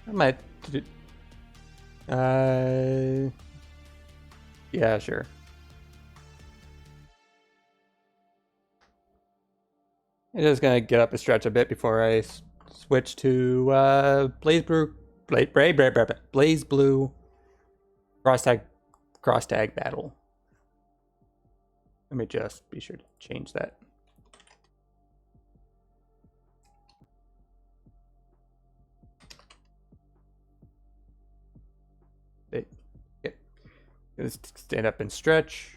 I might. Yeah, sure. I'm just gonna get up and stretch a bit before I switch to BlazBlue, BlazBlue cross tag battle. Let me just be sure to change that. Just stand up and stretch.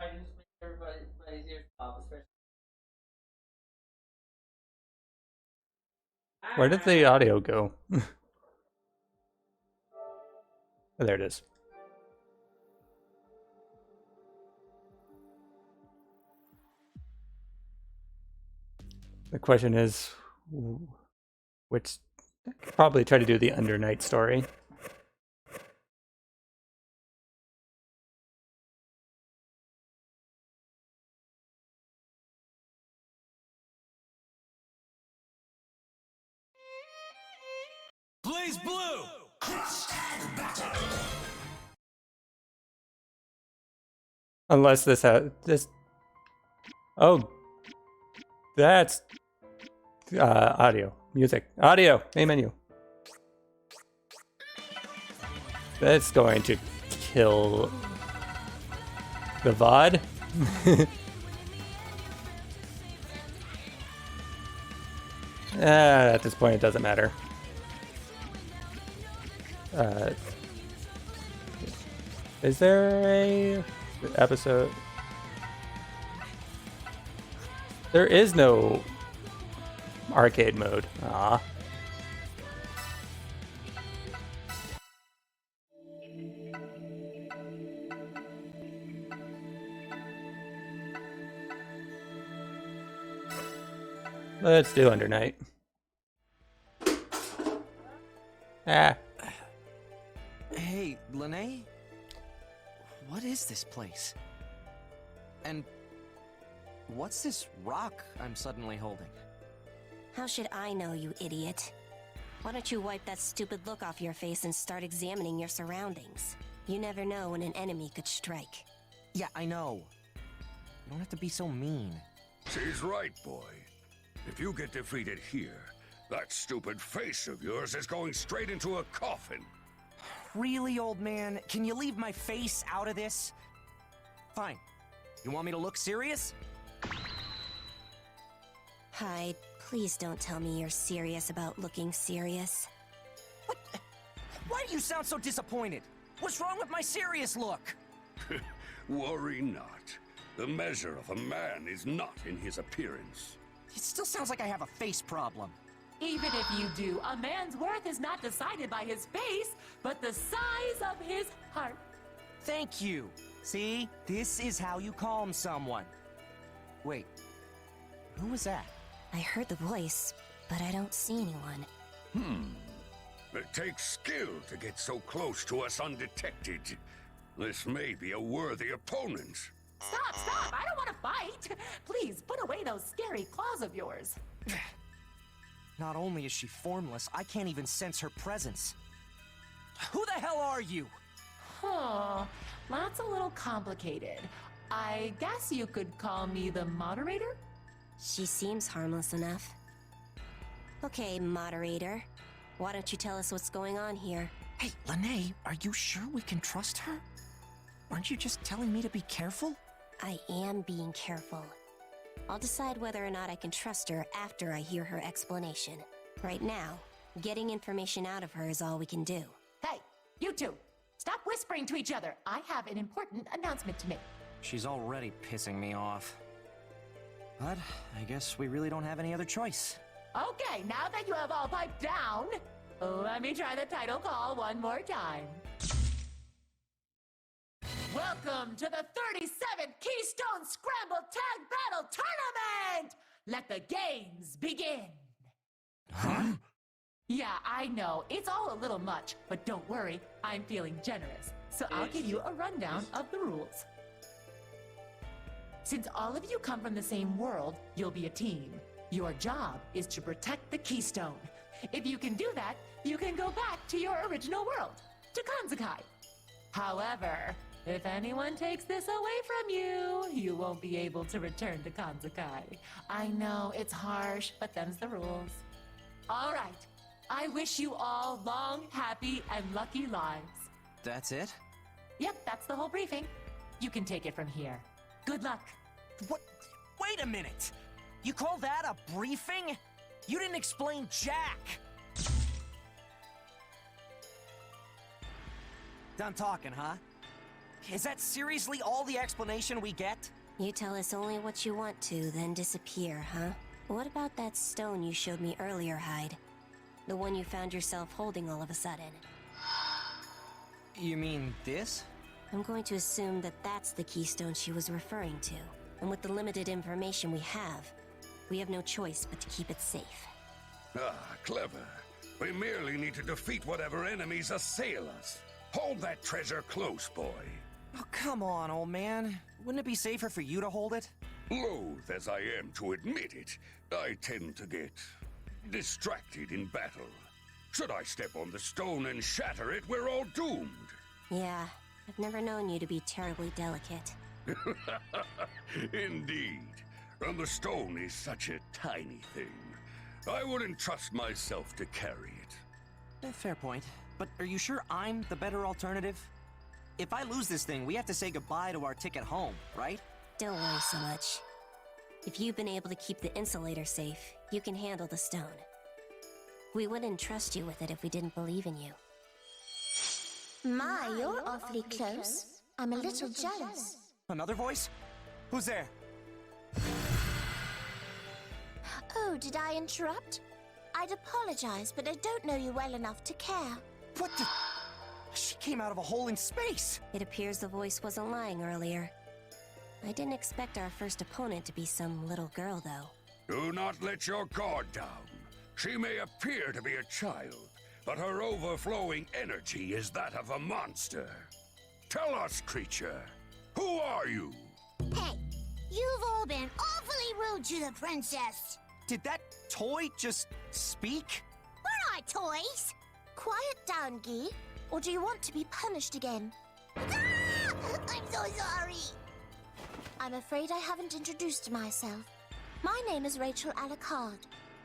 I just make everybody's ears pop, especially. Where did the audio go? Oh, there it is. The question is, which probably try to do the Undernight story. BlazBlue! Unless this has this. Oh, that's audio, music, audio, main menu. That's going to kill the VOD. At this point, it doesn't matter. Is there a episode? There is no arcade mode. Ah. Let's do Undernight. Ah. Hey, Lene? What is this place? And what's this rock I'm suddenly holding? How should I know, you idiot? Why don't you wipe that stupid look off your face and start examining your surroundings? You never know when an enemy could strike. Yeah, I know. You don't have to be so mean. She's right, boy. If you get defeated here, that stupid face of yours is going straight into a coffin. Really, old man? Can you leave my face out of this? Fine. You want me to look serious? Hyde, please don't tell me you're serious about looking serious. What? Why do you sound so disappointed? What's wrong with my serious look? Worry not. The measure of a man is not in his appearance. It still sounds like I have a face problem. Even if you do, a man's worth is not decided by his face, but the size of his heart. Thank you. See? This is how you calm someone. Wait. Who was that? I heard the voice, but I don't see anyone. It takes skill to get so close to us undetected. This may be a worthy opponent. Stop! I don't want to fight! Please, put away those scary claws of yours. Not only is she formless, I can't even sense her presence. Who the hell are you? Huh, that's a little complicated. I guess you could call me the moderator? She seems harmless enough. Okay, moderator. Why don't you tell us what's going on here? Hey, Lene, are you sure we can trust her? Aren't you just telling me to be careful? I am being careful. I'll decide whether or not I can trust her after I hear her explanation. Right now, getting information out of her is all we can do. Hey, you two! Stop whispering to each other. I have an important announcement to make. She's already pissing me off. But I guess we really don't have any other choice. Okay, now that you have all piped down, let me try the title call one more time. Welcome to the 37th Keystone Scramble Tag Battle Tournament! Let the games begin! Huh? Yeah, I know, it's all a little much, but don't worry, I'm feeling generous. So I'll give you a rundown of the rules. Since all of you come from the same world, you'll be a team. Your job is to protect the Keystone. If you can do that, you can go back to your original world, to Kanzakai. However, if anyone takes this away from you, you won't be able to return to Kanzakai. I know, it's harsh, but them's the rules. All right, I wish you all long, happy, and lucky lives. That's it? Yep, that's the whole briefing. You can take it from here. Good luck. What? Wait a minute! You call that a briefing? You didn't explain jack! Done talking, huh? Is that seriously all the explanation we get? You tell us only what you want to, then disappear, huh? What about that stone you showed me earlier, Hyde? The one you found yourself holding all of a sudden. You mean this? I'm going to assume that that's the keystone she was referring to. And with the limited information we have no choice but to keep it safe. Ah, clever. We merely need to defeat whatever enemies assail us. Hold that treasure close, boy. Oh, come on, old man. Wouldn't it be safer for you to hold it? Loath as I am to admit it, I tend to get distracted in battle. Should I step on the stone and shatter it, we're all doomed. Yeah, I've never known you to be terribly delicate. Indeed. And the stone is such a tiny thing. I wouldn't trust myself to carry it. Fair point. But are you sure I'm the better alternative? If I lose this thing, we have to say goodbye to our ticket home, right? Don't worry so much. If you've been able to keep the insulator safe, you can handle the stone. We wouldn't trust you with it if we didn't believe in you. My, you're awfully close. I'm a little jealous. Another voice? Who's there? Oh, did I interrupt? I'd apologize, but I don't know you well enough to care. What the... She came out of a hole in space! It appears the voice wasn't lying earlier. I didn't expect our first opponent to be some little girl, though. Do not let your guard down. She may appear to be a child, but her overflowing energy is that of a monster. Tell us, creature, who are you? Hey, you've all been awfully rude to the princess. Did that toy just speak? We're not toys. Quiet down, Guy. Or do you want to be punished again? Ah! I'm so sorry. I'm afraid I haven't introduced myself. My name is Rachel Alucard.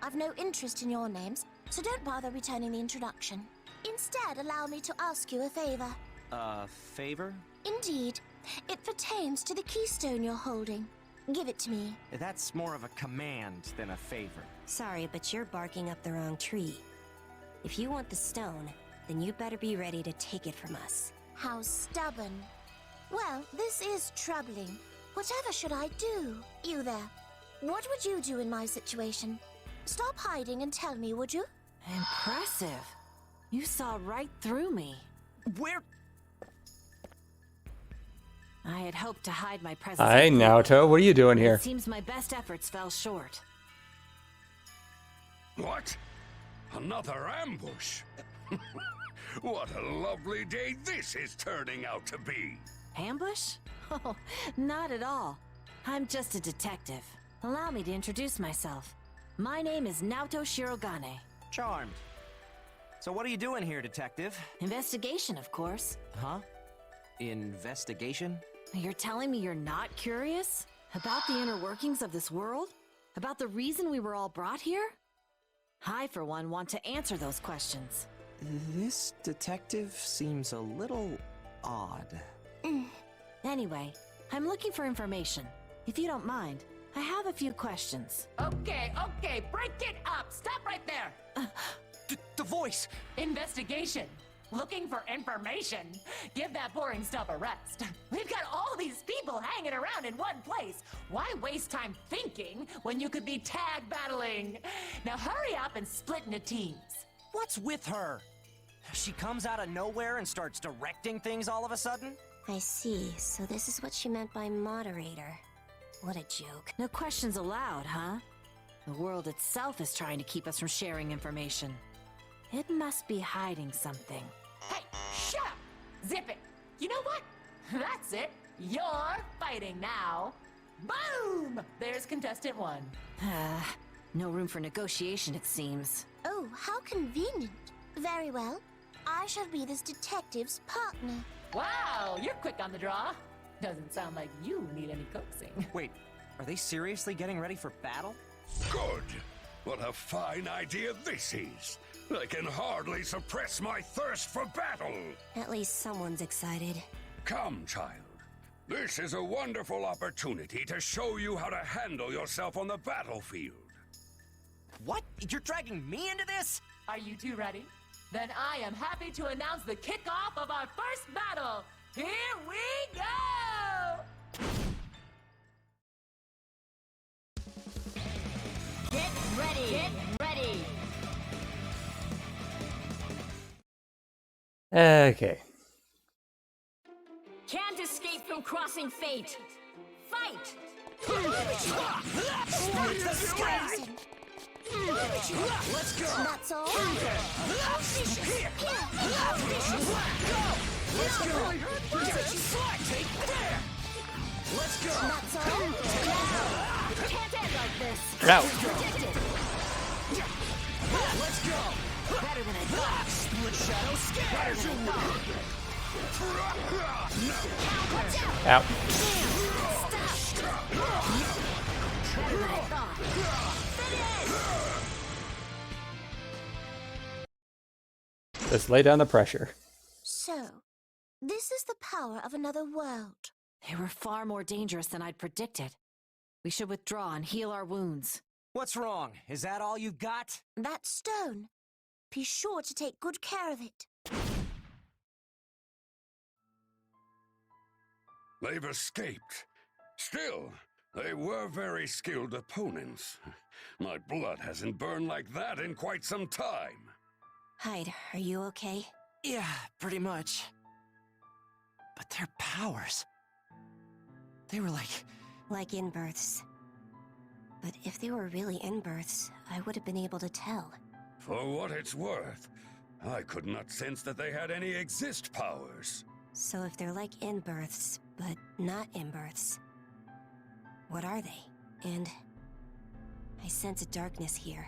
I've no interest in your names, so don't bother returning the introduction. Instead, allow me to ask you a favor. Favor? Indeed. It pertains to the keystone you're holding. Give it to me. That's more of a command than a favor. Sorry, but you're barking up the wrong tree. If you want the stone, then you better be ready to take it from us. How stubborn. Well, this is troubling. Whatever should I do? You there. What would you do in my situation? Stop hiding and tell me, would you? Impressive. You saw right through me. Where? I had hoped to hide my presence. Hi, Naoto. What are you doing here? It seems my best efforts fell short. What? Another ambush? What a lovely day this is turning out to be. Ambush? Oh, not at all. I'm just a detective. Allow me to introduce myself. My name is Naoto Shirogane. Charmed. So what are you doing here, detective? Investigation, of course. Huh? Investigation? You're telling me you're not curious? About the inner workings of this world? About the reason we were all brought here? I, for one, want to answer those questions. This detective seems a little odd. Anyway, I'm looking for information. If you don't mind, I have a few questions. Okay, break it up. Stop right there. The voice! Investigation. Looking for information. Give that boring stuff a rest. We've got all these people hanging around in one place. Why waste time thinking when you could be tag battling? Now hurry up and split into teams. What's with her? She comes out of nowhere and starts directing things all of a sudden? I see. So this is what she meant by moderator. What a joke. No questions allowed, huh? The world itself is trying to keep us from sharing information. It must be hiding something. Hey, shut up! Zip it! You know what? That's it. You're fighting now. Boom! There's contestant 1. No room for negotiation, it seems. Oh, how convenient. Very well. I shall be this detective's partner. Wow, you're quick on the draw. Doesn't sound like you need any coaxing. Wait, are they seriously getting ready for battle? Good. What a fine idea this is. I can hardly suppress my thirst for battle. At least someone's excited. Come, child. This is a wonderful opportunity to show you how to handle yourself on the battlefield. What? You're dragging me into this? Are you two ready? Then I am happy to announce the kickoff of our first battle. Here we go! Get ready! Get ready! Okay. Can't escape from crossing fate. Fight! Split the sky! Let's go! That's all? Here! Let's go! Take that! Let's go! That's all? Can't end like this. Out. Predicted. Let's go! Better than I thought. Split shadow scares you! Out. Better than I thought. Just lay down the pressure. So, this is the power of another world. They were far more dangerous than I'd predicted. We should withdraw and heal our wounds. What's wrong? Is that all you got? That stone. Be sure to take good care of it. They've escaped. Still, they were very skilled opponents. My blood hasn't burned like that in quite some time. Hyde, are you okay? Yeah, pretty much. But their powers... They were like... Like in-births. But if they were really in-births, I would have been able to tell. For what it's worth, I could not sense that they had any exist powers. So if they're like in-births, but not in-births, what are they? And I sense a darkness here.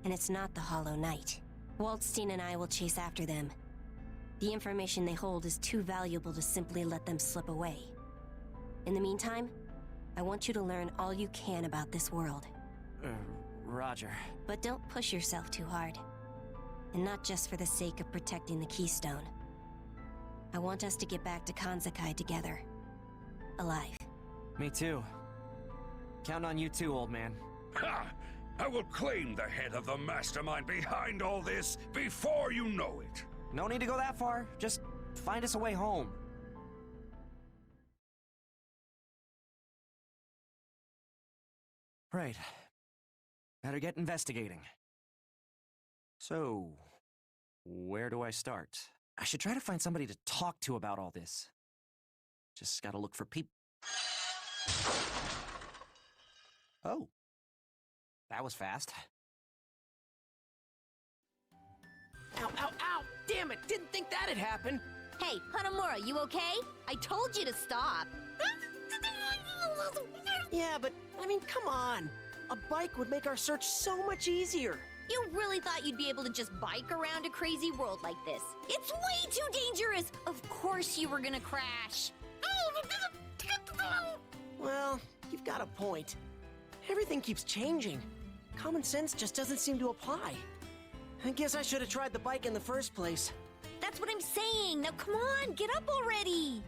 And it's not the Hollow Knight. Waldstein and I will chase after them. The information they hold is too valuable to simply let them slip away. In the meantime, I want you to learn all you can about this world. Roger. But don't push yourself too hard. And not just for the sake of protecting the Keystone. I want us to get back to Kanzakai together. Alive. Me too. Count on you too, old man. Ha! I will claim the head of the mastermind behind all this before you know it. No need to go that far. Just find us a way home. Right. Better get investigating. So, where do I start? I should try to find somebody to talk to about all this. Just gotta look for people. Oh. That was fast. Ow, ow, ow! Damn it! Didn't think that'd happen! Hey, Hanamura, you okay? I told you to stop. Yeah, but, I mean, come on. A bike would make our search so much easier. You really thought you'd be able to just bike around a crazy world like this? It's way too dangerous! Of course you were gonna crash. Well, you've got a point. Everything keeps changing. Common sense just doesn't seem to apply. I guess I should have tried the bike in the first place. That's what I'm saying. Now come on, get up already.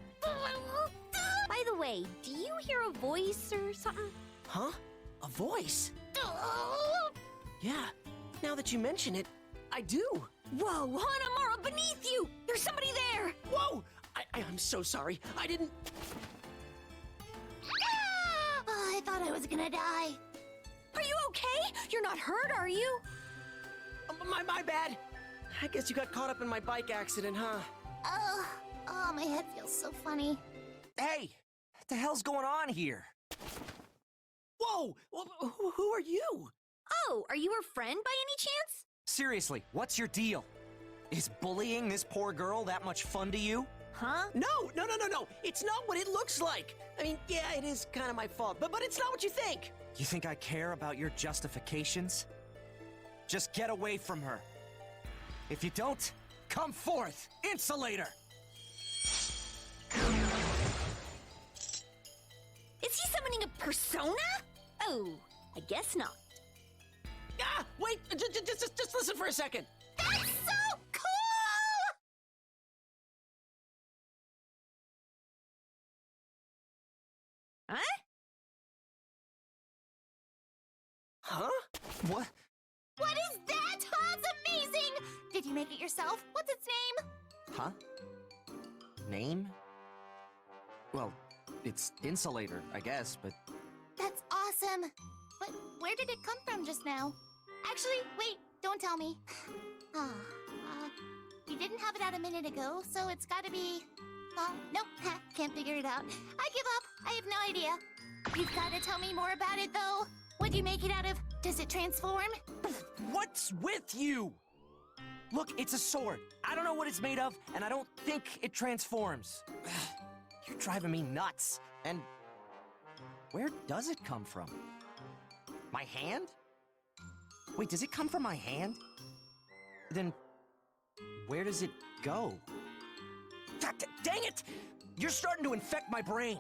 By the way, do you hear a voice or something? Huh? A voice? Yeah, now that you mention it, I do. Whoa, Hanamura, beneath you! There's somebody there! Whoa! I'm so sorry. I didn't... Oh, I thought I was gonna die. Are you okay? You're not hurt, are you? My bad. I guess you got caught up in my bike accident, huh? Oh, my head feels so funny. Hey! What the hell's going on here? Whoa! Well, who are you? Oh, are you her friend by any chance? Seriously, what's your deal? Is bullying this poor girl that much fun to you? Huh? No! It's not what it looks like. I mean, yeah, it is kind of my fault, but it's not what you think. You think I care about your justifications? Just get away from her. If you don't, come forth, Insulator! Is he summoning a persona? Oh, I guess not. Ah, wait, just listen for a second. That's so cool! Huh? Huh? What? What is that? Oh, it's amazing! Did you make it yourself? What's its name? Huh? Name? Well, it's Insulator, I guess, but... That's awesome. But where did it come from just now? Actually, wait, don't tell me. You didn't have it out a minute ago, so it's gotta be... Oh, nope, can't figure it out. I give up. I have no idea. You've gotta tell me more about it, though. What'd you make it out of? Does it transform? What's with you? Look, it's a sword. I don't know what it's made of, and I don't think it transforms. You're driving me nuts. And where does it come from? My hand? Wait, does it come from my hand? Then where does it go? Dang it! You're starting to infect my brain.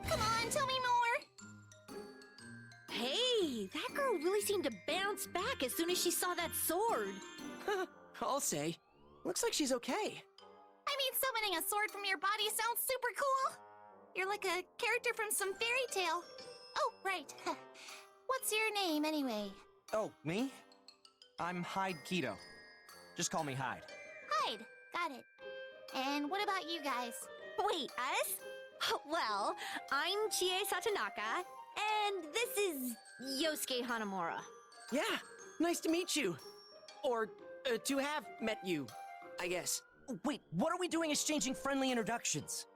Come on, tell me more. Hey, that girl really seemed to bounce back as soon as she saw that sword. I'll say. Looks like she's okay. I mean, summoning a sword from your body sounds super cool. You're like a character from some fairy tale. Oh, right. What's your name, anyway? Oh, me? I'm Hyde Keto. Just call me Hyde. Hyde. Got it. And what about you guys? Wait, us? Well, I'm Chie Satonaka, and this is Yosuke Hanamura. Yeah, nice to meet you. Or to have met you, I guess. Wait, what are we doing exchanging friendly introductions?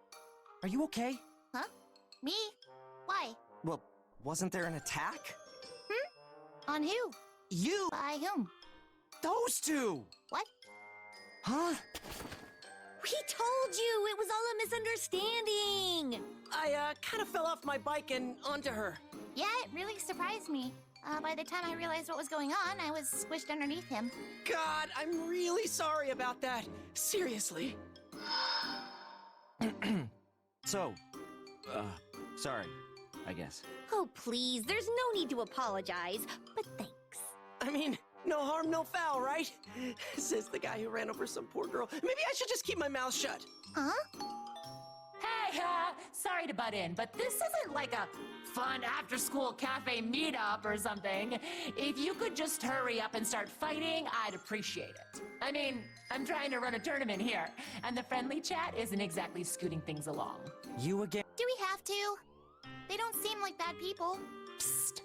Are you okay? Huh? Me? Why? Well, wasn't there an attack? On who? You! By whom? Those two! What? Huh? We told you it was all a misunderstanding. I kind of fell off my bike and onto her. Yeah, it really surprised me. By the time I realized what was going on, I was squished underneath him. God, I'm really sorry about that. Seriously. So, sorry, I guess. Oh, please, there's no need to apologize, but thanks. I mean, no harm, no foul, right? Says the guy who ran over some poor girl. Maybe I should just keep my mouth shut. Huh? Hey, Sorry to butt in, but this isn't like a fun after-school cafe meetup or something. If you could just hurry up and start fighting, I'd appreciate it. I mean, I'm trying to run a tournament here, and the friendly chat isn't exactly scooting things along. You again? Do we have to? They don't seem like bad people. Psst.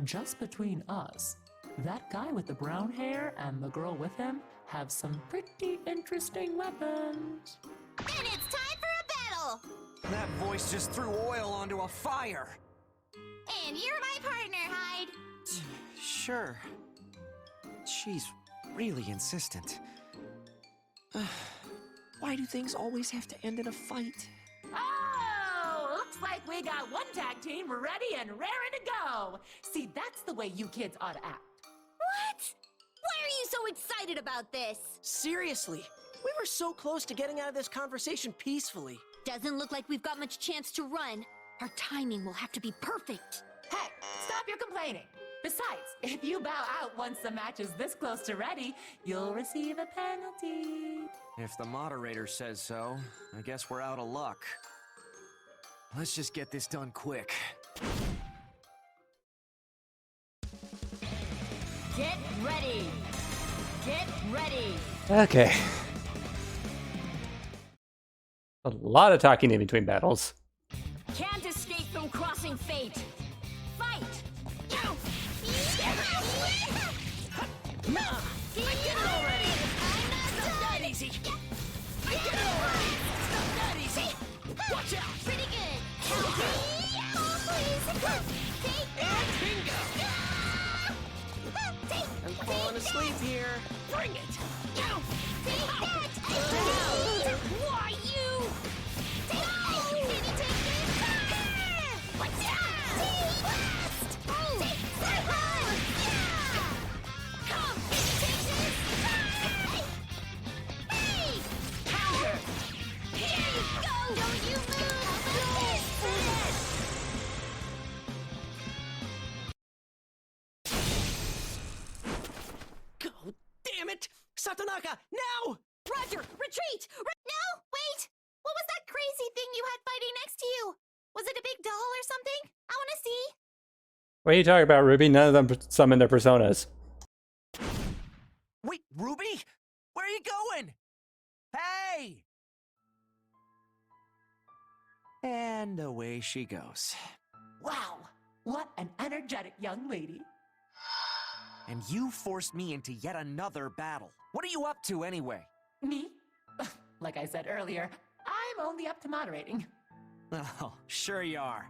Just between us, that guy with the brown hair and the girl with him have some pretty interesting weapons. And it's time for a battle! That voice just threw oil onto a fire. And you're my partner, Hyde. Sure. She's really insistent. Why do things always have to end in a fight? Oh, looks like we got one tag team ready and raring to go. See, that's the way you kids ought to act. What? Why are you so excited about this? Seriously, we were so close to getting out of this conversation peacefully. Doesn't look like we've got much chance to run. Our timing will have to be perfect. Hey, stop your complaining. Besides, if you bow out once the match is this close to ready, you'll receive a penalty. If the moderator says so, I guess we're out of luck. Let's just get this done quick. Get ready. Get ready. Okay. A lot of talking in between battles. Can't escape from crossing fate. Fight. Watch out! Pretty good. And bingo! I'm falling asleep here. Bring it! Why you? Can you take this? Watch out! Come! Can you take this? Hey! Counter! Here you go! Don't you move! God damn it! Satonaka, now! Roger, retreat! No! Wait! What was that crazy thing you had fighting next to you? Was it a big doll or something? I want to see. What are you talking about, Ruby? None of them summon their personas. Wait, Ruby? Where are you going? Hey! And away she goes. Wow, what an energetic young lady. And you forced me into yet another battle. What are you up to anyway? Me? Like I said earlier, I'm only up to moderating. Oh, sure you are.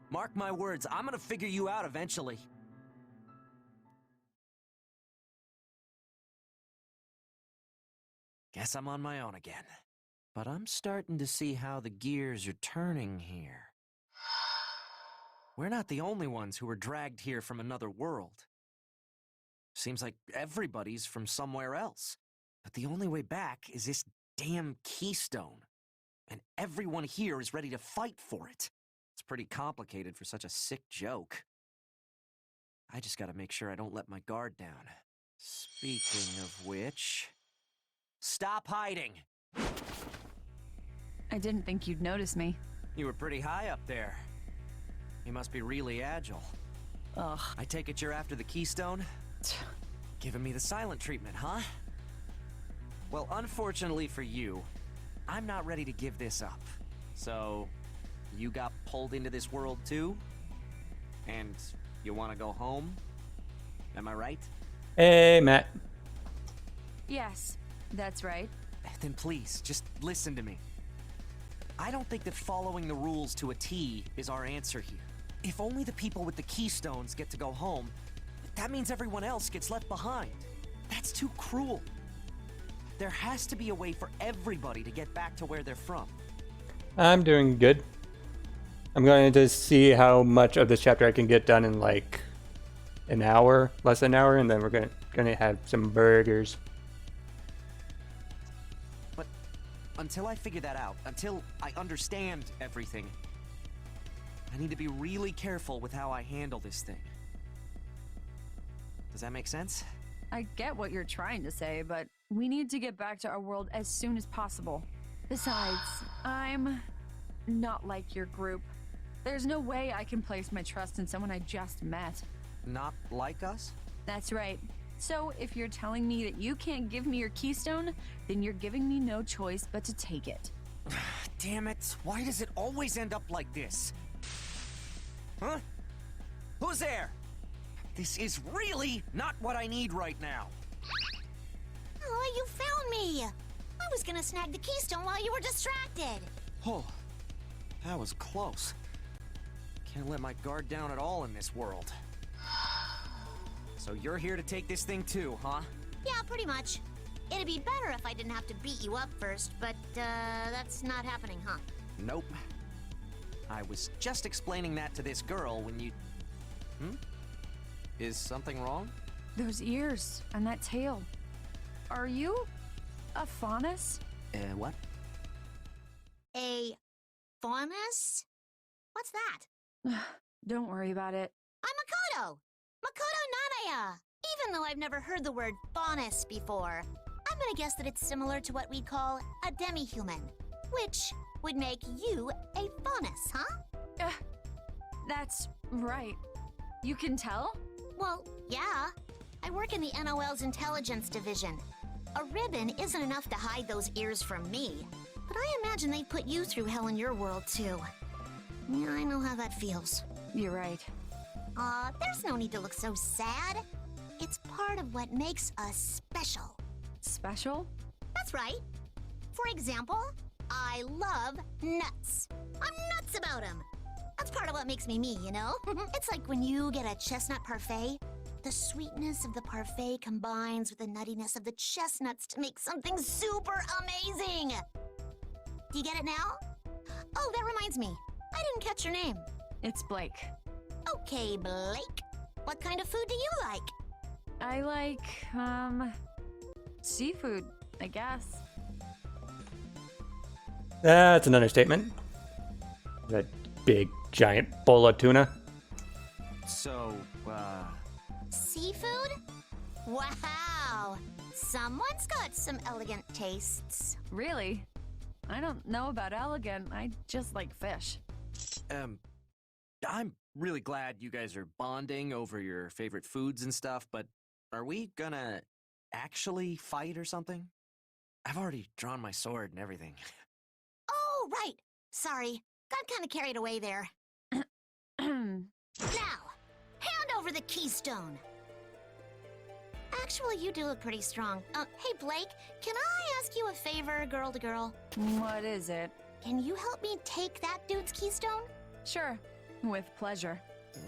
Mark my words, I'm gonna figure you out eventually. Guess I'm on my own again. But I'm starting to see how the gears are turning here. We're not the only ones who were dragged here from another world. Seems like everybody's from somewhere else. But the only way back is this damn keystone. And everyone here is ready to fight for it. It's pretty complicated for such a sick joke. I just gotta make sure I don't let my guard down. Speaking of which... Stop hiding! I didn't think you'd notice me. You were pretty high up there. You must be really agile. Ugh. I take it you're after the keystone? Giving me the silent treatment, huh? Well, unfortunately for you, I'm not ready to give this up. So, you got pulled into this world too? And you want to go home? Am I right? Hey, Matt. Yes, that's right. Then please, just listen to me. I don't think that following the rules to a T is our answer here. If only the people with the keystones get to go home, that means everyone else gets left behind. That's too cruel. There has to be a way for everybody to get back to where they're from. I'm doing good. I'm going to see how much of this chapter I can get done in like an hour, less than an hour, and then we're gonna have some burgers. But until I figure that out, until I understand everything, I need to be really careful with how I handle this thing. Does that make sense? I get what you're trying to say, but we need to get back to our world as soon as possible. Besides, I'm not like your group. There's no way I can place my trust in someone I just met. Not like us? That's right. So if you're telling me that you can't give me your keystone, then you're giving me no choice but to take it. Damn it, why does it always end up like this? Huh? Who's there? This is really not what I need right now. Oh, you found me! I was gonna snag the keystone while you were distracted. Oh, that was close. Can't let my guard down at all in this world. So you're here to take this thing too, huh? Yeah, pretty much. It'd be better if I didn't have to beat you up first, but, that's not happening, huh? Nope. I was just explaining that to this girl when you... Is something wrong? Those ears and that tail. Are you a faunus? What? A faunus? What's that? Don't worry about it. I'm Makoto! Makoto Nanaya! Even though I've never heard the word faunus before, I'm gonna guess that it's similar to what we'd call a demi-human, which would make you a faunus, huh? That's right. You can tell? Well, yeah. I work in the NOL's intelligence division. A ribbon isn't enough to hide those ears from me, but I imagine they put you through hell in your world, too. Yeah, I know how that feels. You're right. Aw, there's no need to look so sad. It's part of what makes us special. Special? That's right. For example, I love nuts. I'm nuts about them. That's part of what makes me me, you know? It's like when you get a chestnut parfait. The sweetness of the parfait combines with the nuttiness of the chestnuts to make something super amazing. Do you get it now? Oh, that reminds me. I didn't catch your name. It's Blake. Okay, Blake. What kind of food do you like? I like, seafood, I guess. That's an understatement. That big, giant bowl of tuna. So, Seafood? Wow! Someone's got some elegant tastes. Really? I don't know about elegant, I just like fish. I'm really glad you guys are bonding over your favorite foods and stuff, but are we gonna actually fight or something? I've already drawn my sword and everything. Oh, right. Sorry. Got kind of carried away there. Now, hand over the keystone. Actually, you do look pretty strong. Hey, Blake, can I ask you a favor, girl to girl? What is it? Can you help me take that dude's keystone? Sure, with pleasure.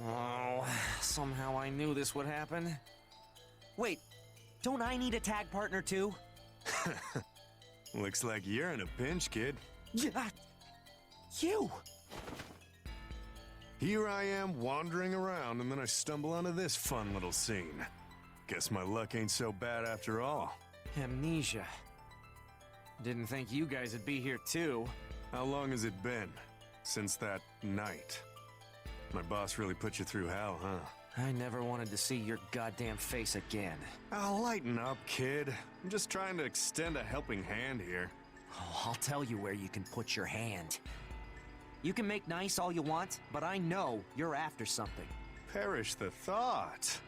Oh, somehow I knew this would happen. Wait, don't I need a tag partner too? Looks like you're in a pinch, kid. Yeah, you! Here I am wandering around, and then I stumble onto this fun little scene. Guess my luck ain't so bad after all. Amnesia. Didn't think you guys would be here too. How long has it been? Since that night? My boss really put you through hell, huh? I never wanted to see your goddamn face again. Oh, lighten up, kid. I'm just trying to extend a helping hand here. Oh, I'll tell you where you can put your hand. You can make nice all you want, but I know you're after something. Perish the thought.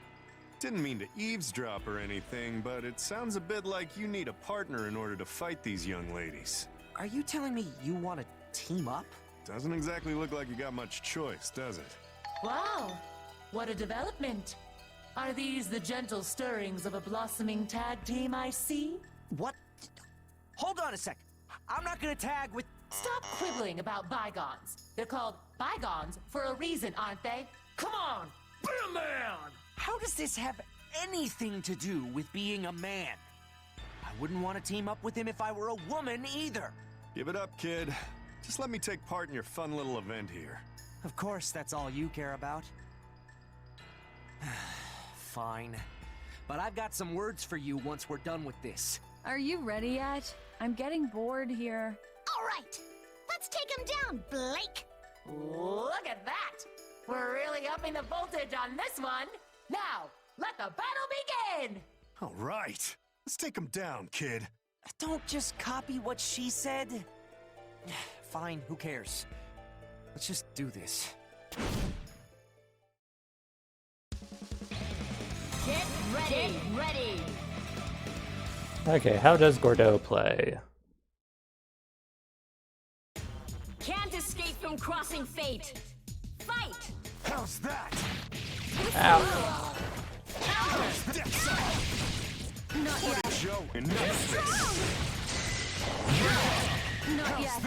Didn't mean to eavesdrop or anything, but it sounds a bit like you need a partner in order to fight these young ladies. Are you telling me you want to team up? Doesn't exactly look like you got much choice, does it? Wow, what a development. Are these the gentle stirrings of a blossoming tag team I see? What? Hold on a sec. I'm not gonna tag with... Stop quibbling about bygones. They're called bygones for a reason, aren't they? Come on, be a man! How does this have anything to do with being a man? I wouldn't want to team up with him if I were a woman either. Give it up, kid. Just let me take part in your fun little event here. Of course, that's all you care about. Fine. But I've got some words for you once we're done with this. Are you ready yet? I'm getting bored here. All right. Let's take him down, Blake. Look at that! We're really upping the voltage on this one. Now, let the battle begin! All right. Let's take him down, kid. Don't just copy what she said. Fine, who cares? Let's just do this. Get ready. Okay, how does Gordeau play? Can't escape from crossing fate. Fight. How's that? Ow. Not yet. Joe, enough of Not yet.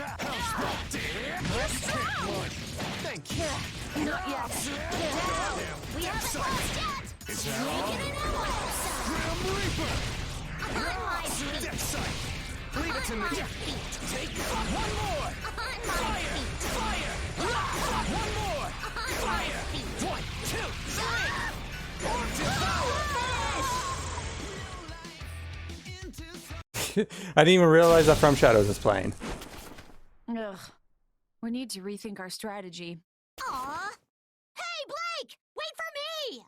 Thank you. Not yet. We haven't lost yet! Make it an hour! On my feet! Leave it to me. On my feet! Take it. One more. On my feet! Fire. One more. Fire. 1, 2, 3. Or devour. I didn't even realize that From Shadows was playing. Ugh. We need to rethink our strategy. Aw! Hey, Blake! Wait for me!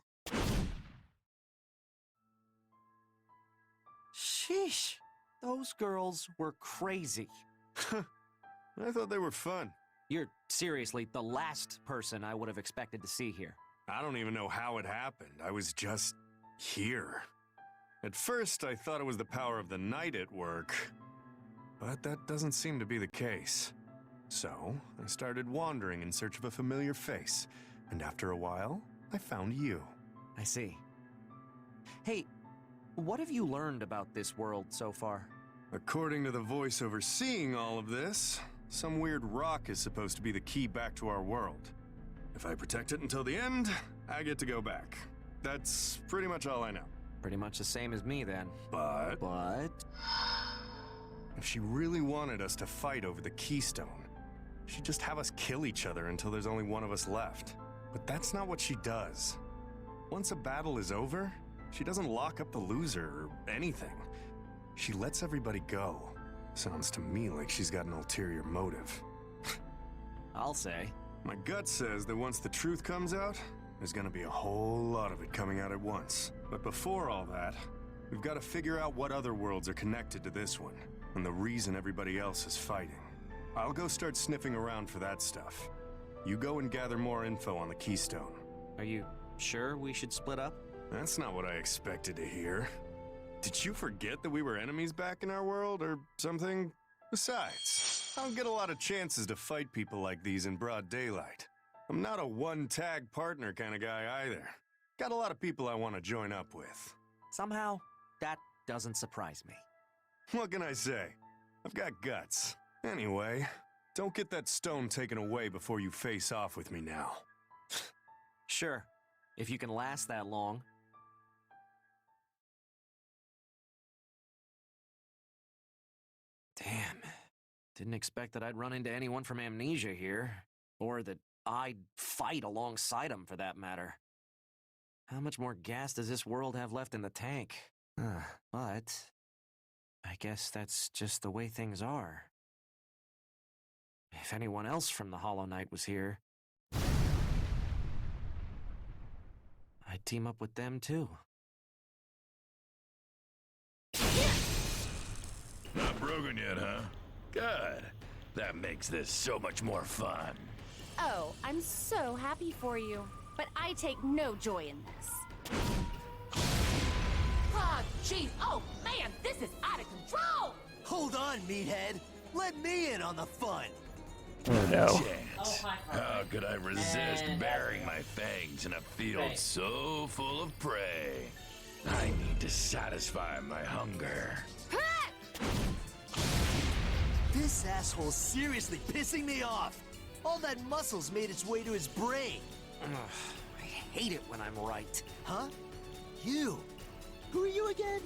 Sheesh. Those girls were crazy. I thought they were fun. You're seriously the last person I would have expected to see here. I don't even know how it happened. I was just here. At first, I thought it was the power of the night at work, but that doesn't seem to be the case. So, I started wandering in search of a familiar face, and after a while, I found you. I see. Hey, what have you learned about this world so far? According to the voice overseeing all of this, some weird rock is supposed to be the key back to our world. If I protect it until the end, I get to go back. That's pretty much all I know. Pretty much the same as me then. But But... if she really wanted us to fight over the Keystone, she'd just have us kill each other until there's only one of us left. But that's not what she does. Once a battle is over, she doesn't lock up the loser or anything. She lets everybody go. Sounds to me like she's got an ulterior motive. I'll say. My gut says that once the truth comes out, there's gonna be a whole lot of it coming out at once. But before all that, we've got to figure out what other worlds are connected to this one, and the reason everybody else is fighting. I'll go start sniffing around for that stuff. You go and gather more info on the Keystone. Are you sure we should split up? That's not what I expected to hear. Did you forget that we were enemies back in our world, or something? Besides, I don't get a lot of chances to fight people like these in broad daylight. I'm not a one-tag partner kind of guy either. Got a lot of people I want to join up with. Somehow, that doesn't surprise me. What can I say? I've got guts. Anyway, don't get that stone taken away before you face off with me now. Sure, if you can last that long. Damn. Didn't expect that I'd run into anyone from Amnesia here. Or that I'd fight alongside them, for that matter. How much more gas does this world have left in the tank? But I guess that's just the way things are. If anyone else from the Hollow Knight was here, I'd team up with them too. Not broken yet, huh? Good. That makes this so much more fun. Oh, I'm so happy for you. But I take no joy in this. Ah, jeez. Oh, man, this is out of control. Hold on, meathead. Let me in on the fun. Oh no. Chance. How could I resist burying my fangs in a field so full of prey? I need to satisfy my hunger. This asshole's seriously pissing me off. All that muscle's made its way to his brain. Ugh, I hate it when I'm right. Huh? You? Who are you again?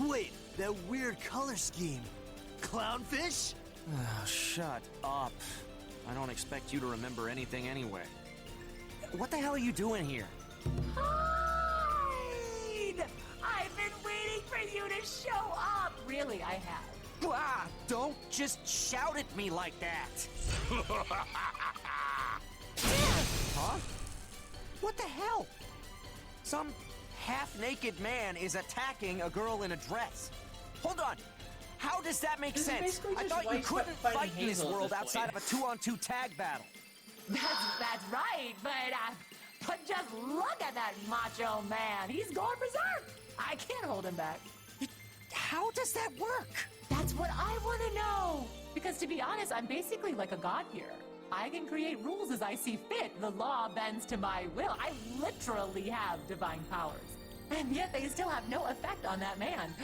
Wait, that weird color scheme. Clownfish? Shut up. I don't expect you to remember anything anyway. What the hell are you doing here? Hide! I've been waiting for you to show up. Really, I have. Ah, don't just shout at me like that. Huh? What the hell? Some half-naked man is attacking a girl in a dress. Hold on. How does that make sense? I thought you couldn't fight in this world outside of a 2-on-2 tag battle. That's right, but just look at that macho man. He's going berserk. I can't hold him back. How does that work? That's what I want to know. Because to be honest, I'm basically like a god here. I can create rules as I see fit. The law bends to my will. I literally have divine powers. And yet they still have no effect on that man.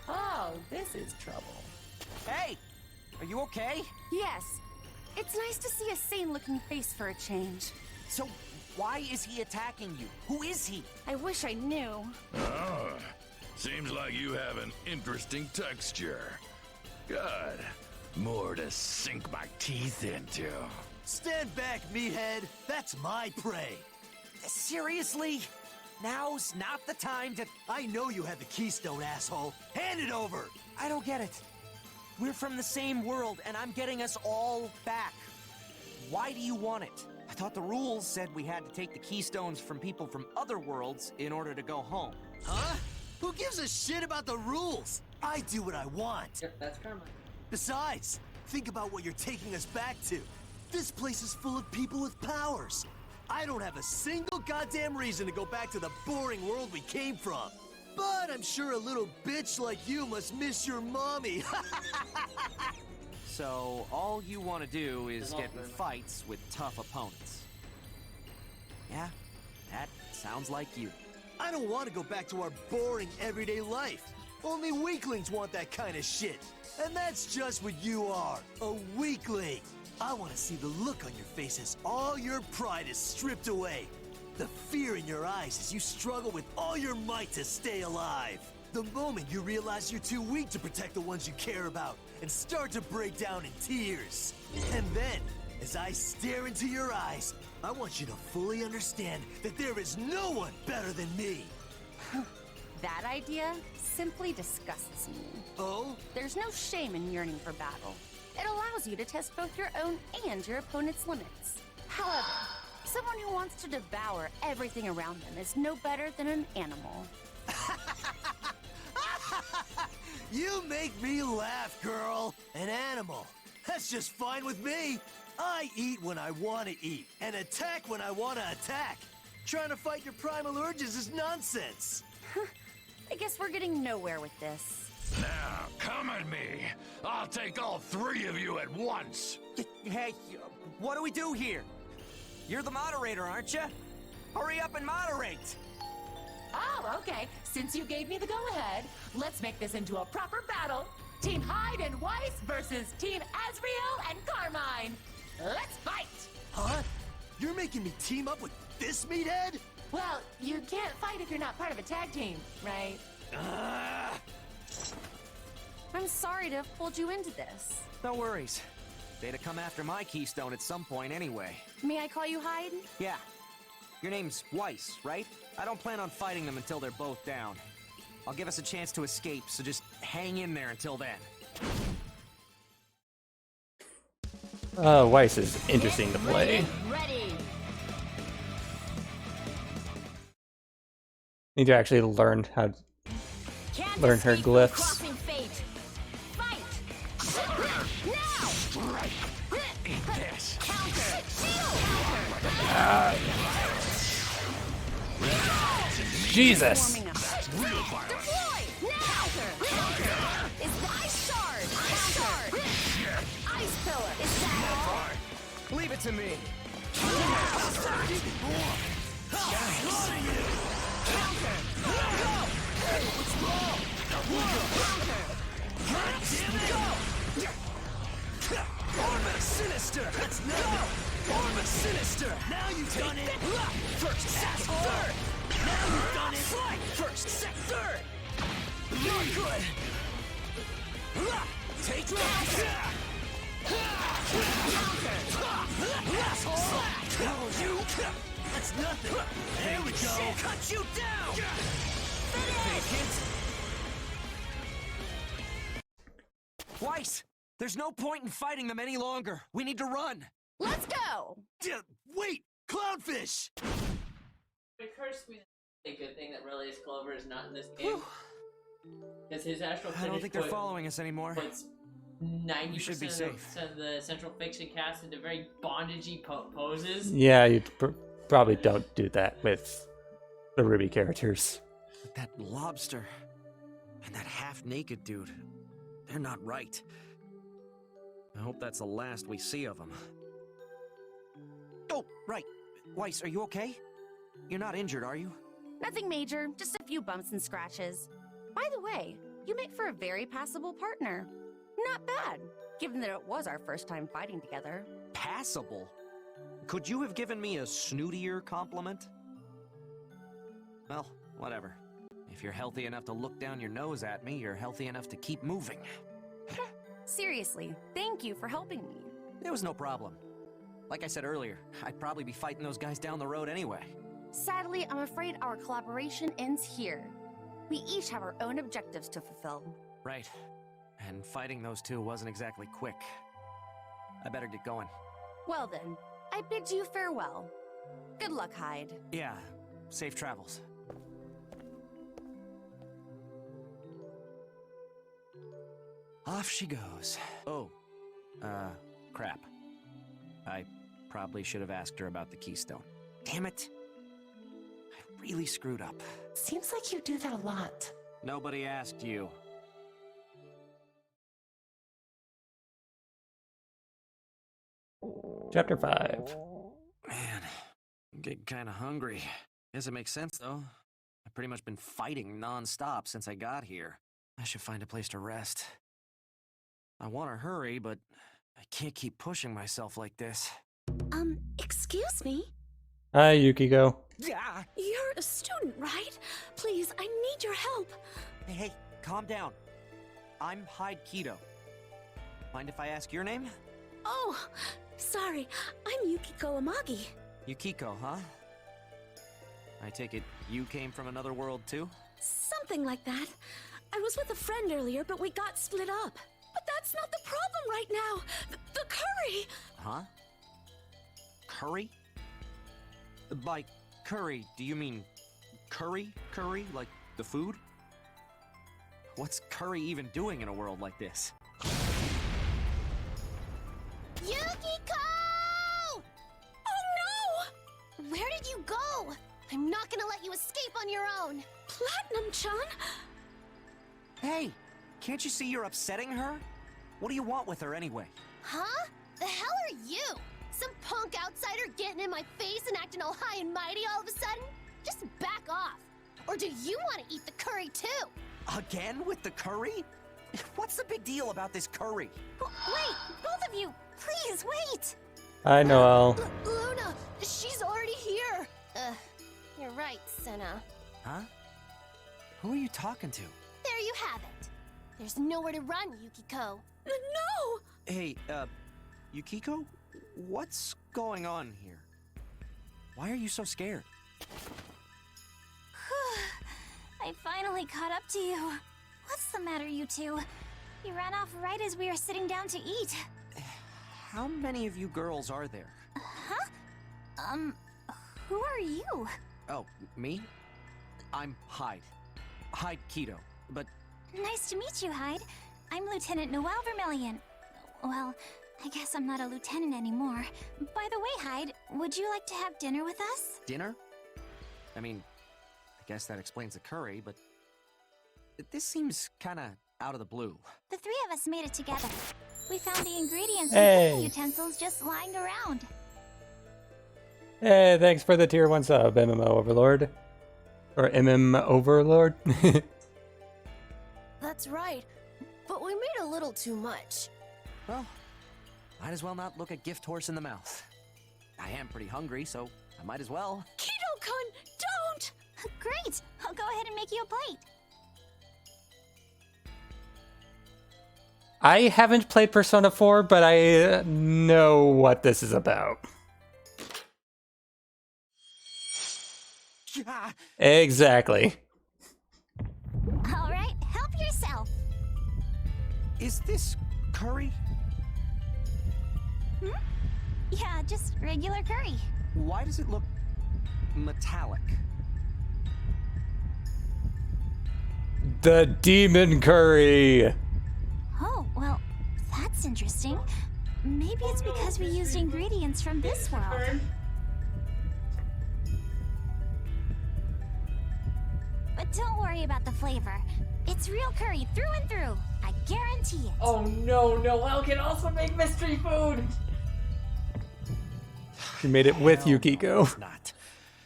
Oh, this is trouble. Hey, are you okay? Yes. It's nice to see a sane-looking face for a change. So, why is he attacking you? Who is he? I wish I knew. Oh, seems like you have an interesting texture. Good. More to sink my teeth into. Stand back, meathead. That's my prey. Seriously? Now's not the time to... I know you have the keystone, asshole. Hand it over! I don't get it. We're from the same world, and I'm getting us all back. Why do you want it? I thought the rules said we had to take the keystones from people from other worlds in order to go home. Huh? Who gives a shit about the rules? I do what I want. Yep, that's karma. Besides, think about what you're taking us back to. This place is full of people with powers. I don't have a single goddamn reason to go back to the boring world we came from. But I'm sure a little bitch like you must miss your mommy. So, all you want to do is get in fights with tough opponents. Yeah, that sounds like you. I don't want to go back to our boring everyday life. Only weaklings want that kind of shit. And that's just what you are, a weakling. I want to see the look on your face as all your pride is stripped away. The fear in your eyes as you struggle with all your might to stay alive. The moment you realize you're too weak to protect the ones you care about and start to break down in tears. And then, as I stare into your eyes, I want you to fully understand that there is no one better than me. That idea simply disgusts me. Oh? There's no shame in yearning for battle. It allows you to test both your own and your opponent's limits. However, someone who wants to devour everything around them is no better than an animal. You make me laugh, girl. An animal. That's just fine with me. I eat when I want to eat, and attack when I want to attack. Trying to fight your primal urges is nonsense. I guess we're getting nowhere with this. Now, come at me. I'll take all three of you at once. Hey, what do we do here? You're the moderator, aren't you? Hurry up and moderate. Oh, okay. Since you gave me the go-ahead, let's make this into a proper battle. Team Hyde and Weiss versus Team Asriel and Carmine. Let's fight! Huh? You're making me team up with this meathead? Well, you can't fight if you're not part of a tag team, right? I'm sorry to have pulled you into this. No worries. They'd have come after my keystone at some point anyway. May I call you Hyde? Yeah. Your name's Weiss, right? I don't plan on fighting them until they're both down. I'll give us a chance to escape, so just hang in there until then. Weiss is interesting to play. Ready. Need to actually learn how to learn her glyphs. Crossing fate. Fight. Now. Yes. Counter. Jesus! Deploy. Now. Is the ice shard. Ice shard. Ice pillar. Is that all? Leave it to me. Arma Sinister! Let's go! Arma Sinister! Now you've done it! First, second, third! Now you've done it! First, second, third! Not good! Take that! Asshole! You! That's nothing! There we go! Cut you down! Finish! Weiss! There's no point in fighting them any longer. We need to run. Let's go! Wait! Clownfish! It occurs to me that a good thing that Relius Clover is not in this game. Because his actual I don't think they're following us anymore. Puts 90% be safe. of the Central Fiction cast into very bondagey poses. Yeah, you probably don't do that with the Ruby characters. But that lobster and that half-naked dude, they're not right. I hope that's the last we see of him. Oh, right. Weiss, are you okay? You're not injured, are you? Nothing major, just a few bumps and scratches. By the way, you make for a very passable partner. Not bad, given that it was our first time fighting together. Passable? Could you have given me a snootier compliment? Well, whatever. If you're healthy enough to look down your nose at me, you're healthy enough to keep moving. Seriously, thank you for helping me. It was no problem. Like I said earlier, I'd probably be fighting those guys down the road anyway. Sadly, I'm afraid our collaboration ends here. We each have our own objectives to fulfill. Right. And fighting those two wasn't exactly quick. I better get going. Well then, I bid you farewell. Good luck, Hyde. Yeah, safe travels. Off she goes. Oh, crap. I probably should have asked her about the keystone. Damn it. I really screwed up. Seems like you do that a lot. Nobody asked you. Chapter 5. Man, I'm getting kind of hungry. Guess it makes sense, though. I've pretty much been fighting non-stop since I got here. I should find a place to rest. I want to hurry, but I can't keep pushing myself like this. Excuse me? Hi, Yukiko. Yeah. You're a student, right? Please, I need your help. Hey, calm down. I'm Hyde Keto. Mind if I ask your name? Oh, sorry. I'm Yukiko Amagi. Yukiko, huh? I take it you came from another world, too? Something like that. I was with a friend earlier, but we got split up. But that's not the problem right now. The curry! Huh? Curry? By curry, do you mean curry? Curry? Like the food? What's curry even doing in a world like this? Yukiko! Oh no! Where did you go? I'm not gonna let you escape on your own. Platinum-chan? Hey, can't you see you're upsetting her? What do you want with her anyway? Huh? The hell are you? Some punk outsider getting in my face and acting all high and mighty all of a sudden? Just back off. Or do you want to eat the curry too? Again with the curry? What's the big deal about this curry? Wait, both of you, please wait. Hi, Noel. Luna, she's already here. You're right, Senna. Huh? Who are you talking to? There you have it. There's nowhere to run, Yukiko. No! Hey, Yukiko? What's going on here? Why are you so scared? I finally caught up to you. What's the matter, you two? You ran off right as we were sitting down to eat. How many of you girls are there? Huh? Who are you? Oh, me? I'm Hyde. Hyde Keto, but... Nice to meet you, Hyde. I'm Lieutenant Noel Vermillion. Well, I guess I'm not a lieutenant anymore. By the way, Hyde, would you like to have dinner with us? Dinner? I mean, I guess that explains the curry, but... This seems kinda out of the blue. The three of us made it together. We found the ingredients Hey. and cooking utensils just lying around. Hey, thanks for the tier 1 sub, MMO Overlord. Or Overlord? That's right, but we made a little too much. Well, might as well not look a gift horse in the mouth. I am pretty hungry, so I might as well. Keto-kun, don't! Great! I'll go ahead and make you a plate. I haven't played Persona 4, but I know what this is about. Yeah. Exactly. All right, help yourself. Is this curry? Yeah, just regular curry. Why does it look metallic? The Demon Curry! Oh, well, that's interesting. Maybe it's because we used ingredients from this world. But don't worry about the flavor. It's real curry through and through. I guarantee it. Oh no, Noelle can also make mystery food! You made it with Hell no, Yukiko. it's not.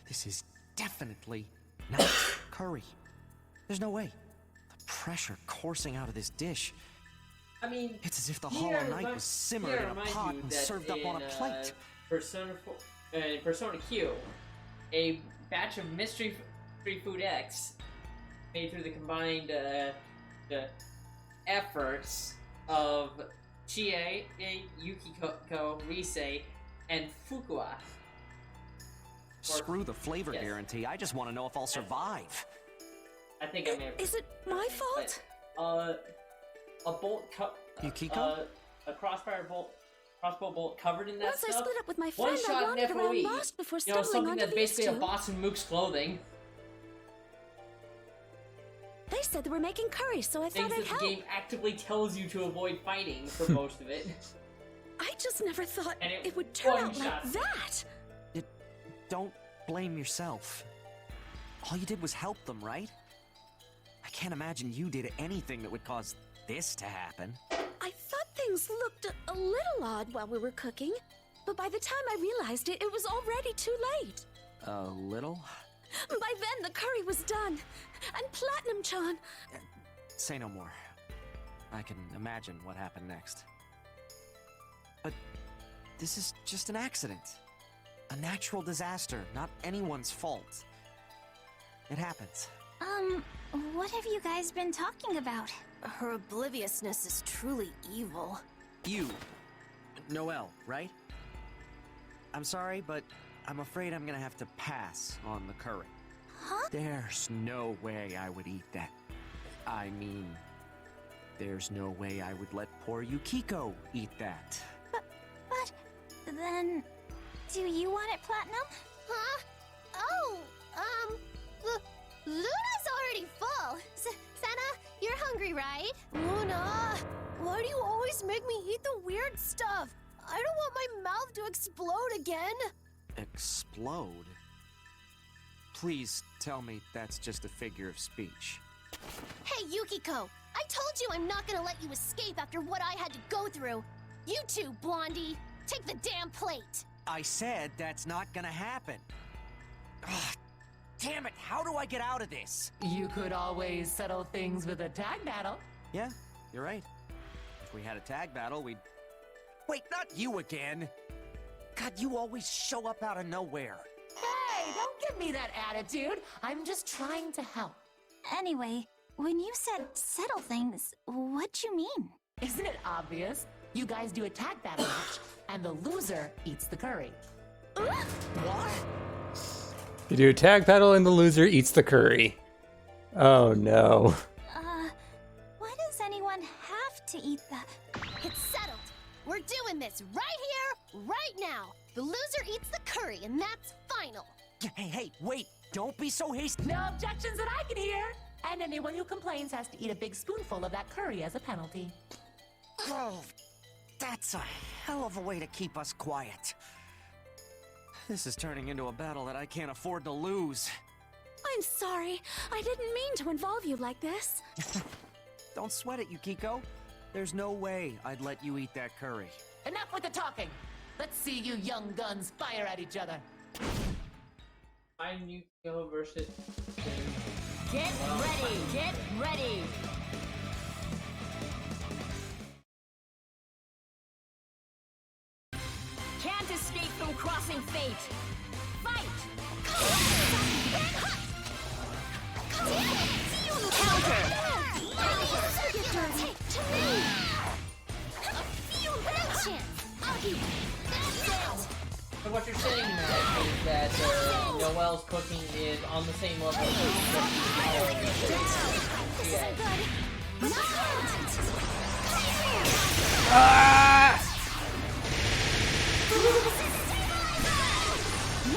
This is definitely not curry. There's no way. The pressure coursing out of this dish. I mean, It's as if the Hollow Knight was simmered in a pot and served up on a plate. In Persona Q, a batch of mystery food X made through the combined the efforts of Chie, Yukiko, Rise, and Fukua. Screw the flavor guarantee. I just want to know if I'll survive. I think I may have. Is it my fault? A bolt Yukiko? a crossbow bolt covered in that Once stuff. I split up with my One friend, I shot wandered around FOE. lost before You know, stumbling something onto that's these basically a two. boss in Mook's clothing. They said they were making curry, so I Things thought I'd that help. the game actively tells you to avoid fighting for most of it. I just never thought And it would turn out one-shot. like that. Don't blame yourself. All you did was help them, right? I can't imagine you did anything that would cause this to happen. I thought things looked a little odd while we were cooking, but by the time I realized it, it was already too late. A little? By then, the curry was done, and Platinum-chan. Say no more. I can imagine what happened next. But this is just an accident. A natural disaster, not anyone's fault. It happens. What have you guys been talking about? Her obliviousness is truly evil. You, Noelle, right? I'm sorry, but I'm afraid I'm gonna have to pass on the curry. Huh? There's no way I would eat that. I mean, there's no way I would let poor Yukiko eat that. But then, do you want it, Platinum? Huh? Oh, Luna's already full. Senna, you're hungry, right? Luna, why do you always make me eat the weird stuff? I don't want my mouth to explode again. Explode? Please tell me that's just a figure of speech. Hey, Yukiko, I told you I'm not gonna let you escape after what I had to go through. You too, Blondie. Take the damn plate. I said that's not gonna happen. Ugh, damn it, how do I get out of this? You could always settle things with a tag battle. Yeah, you're right. If we had a tag battle, we'd... Wait, not you again! God, you always show up out of nowhere. Hey, don't give me that attitude. I'm just trying to help. Anyway, when you said settle things, what'd you mean? Isn't it obvious? You guys do a tag battle match, and the loser eats the curry. What? You do a tag battle and the loser eats the curry. Oh no. Why does anyone have to eat the... It's settled. We're doing this right here, right now. The loser eats the curry, and that's final. Hey, wait! Don't be so hasty! No objections that I can hear! And anyone who complains has to eat a big spoonful of that curry as a penalty. Oh, that's a hell of a way to keep us quiet. This is turning into a battle that I can't afford to lose. I'm sorry. I didn't mean to involve you like this. Don't sweat it, Yukiko. There's no way I'd let you eat that curry. Enough with the talking! Let's see you young guns fire at each other. I'm Yukiko versus... Get ready! Get ready! Can't escape from crossing fate! Fight! Counter! So what you're saying, Matt, is that Noelle's cooking is on the same level as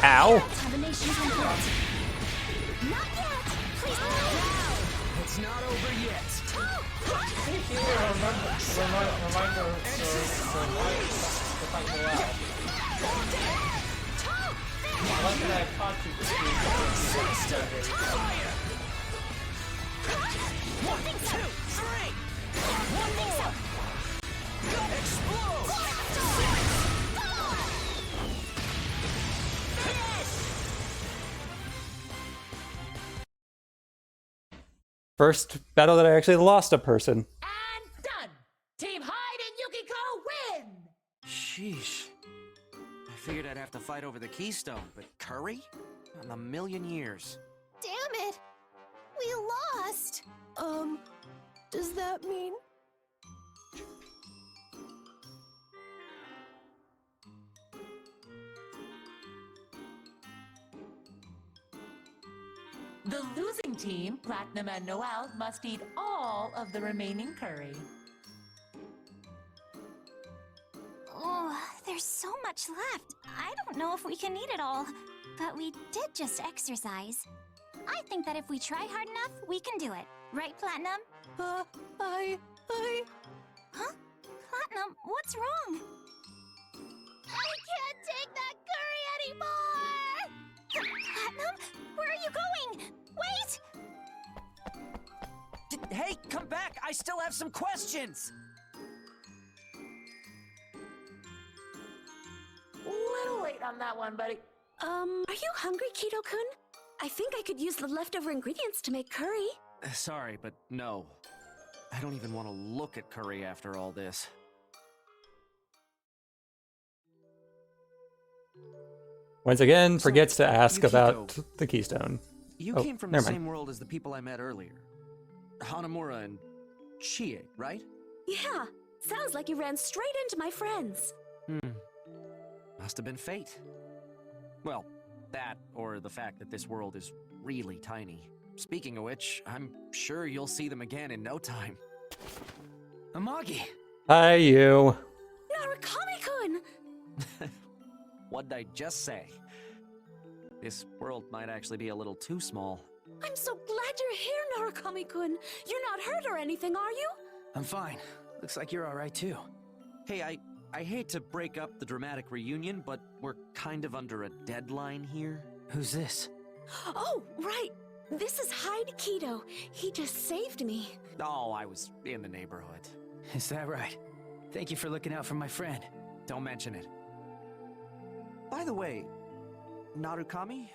Ow. It's not over yet. reminder to fight Noel. Unless I have taught you to do One, two, three. One more. Explode. First battle that I actually lost a person. And done! Team Hyde and Yukiko win! Sheesh. I figured I'd have to fight over the Keystone, but Curry? Not in a million years. Damn it! We lost! Does that mean... The losing team, Platinum and Noel, must eat all of the remaining curry. Oh, there's so much left. I don't know if we can eat it all. But we did just exercise. I think that if we try hard enough, we can do it. Right, Platinum? Huh? Platinum, what's wrong? I can't take that curry anymore! Platinum, where are you going? Wait! Hey, come back! I still have some questions! Little late on that one, buddy. Are you hungry, Keto-kun? I think I could use the leftover ingredients to make curry. Sorry, but no. I don't even want to look at Curry after all this. Once again, forgets to ask Yukiko, about the Keystone. You Oh, came from the never mind. same world as the people I met earlier. Hanamura and Chie, right? Yeah, sounds like you ran straight into my friends. Must have been fate. Well, that or the fact that this world is really tiny. Speaking of which, I'm sure you'll see them again in no time. Amagi! Hi, you. Narukami-kun! What'd I just say? This world might actually be a little too small. I'm so glad you're here, Narukami-kun. You're not hurt or anything, are you? I'm fine. Looks like you're alright too. Hey, I hate to break up the dramatic reunion, but we're kind of under a deadline here. Who's this? Oh, right. This is Hyde Keto. He just saved me. Oh, I was in the neighborhood. Is that right? Thank you for looking out for my friend. Don't mention it. By the way, Narukami,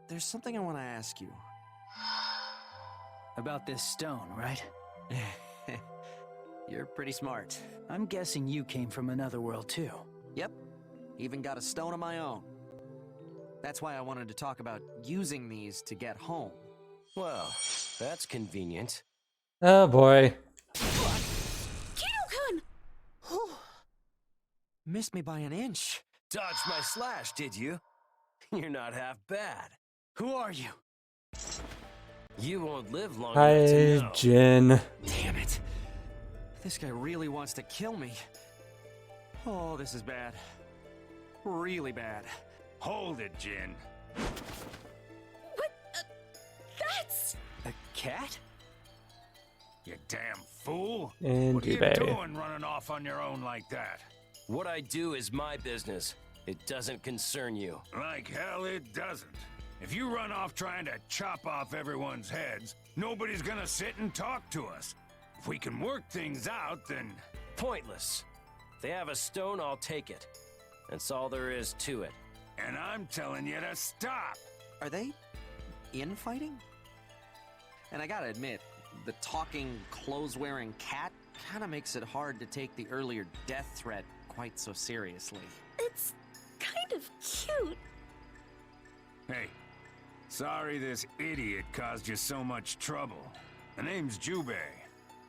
there's something I want to ask you. About this stone, right? You're pretty smart. I'm guessing you came from another world too. Yep, even got a stone of my own. That's why I wanted to talk about using these to get home. Well, that's convenient. Oh boy. Keto-kun! Missed me by an inch. Dodged my slash, did you? You're not half bad. Who are you? You won't live long Hi, enough to know. Jin. Damn it. This guy really wants to kill me. Oh, this is bad. Really bad. Hold it, Jin. But, that's... A cat? You damn fool. And what are you Jubei. doing running off on your own like that? What I do is my business. It doesn't concern you. Like hell it doesn't. If you run off trying to chop off everyone's heads, nobody's gonna sit and talk to us. If we can work things out, then... Pointless. If they have a stone, I'll take it. That's all there is to it. And I'm telling you to stop! Are they infighting? And I gotta admit, the talking, clothes-wearing cat kinda makes it hard to take the earlier death threat quite so seriously. It's kind of cute. Hey, sorry this idiot caused you so much trouble. The name's Jubei.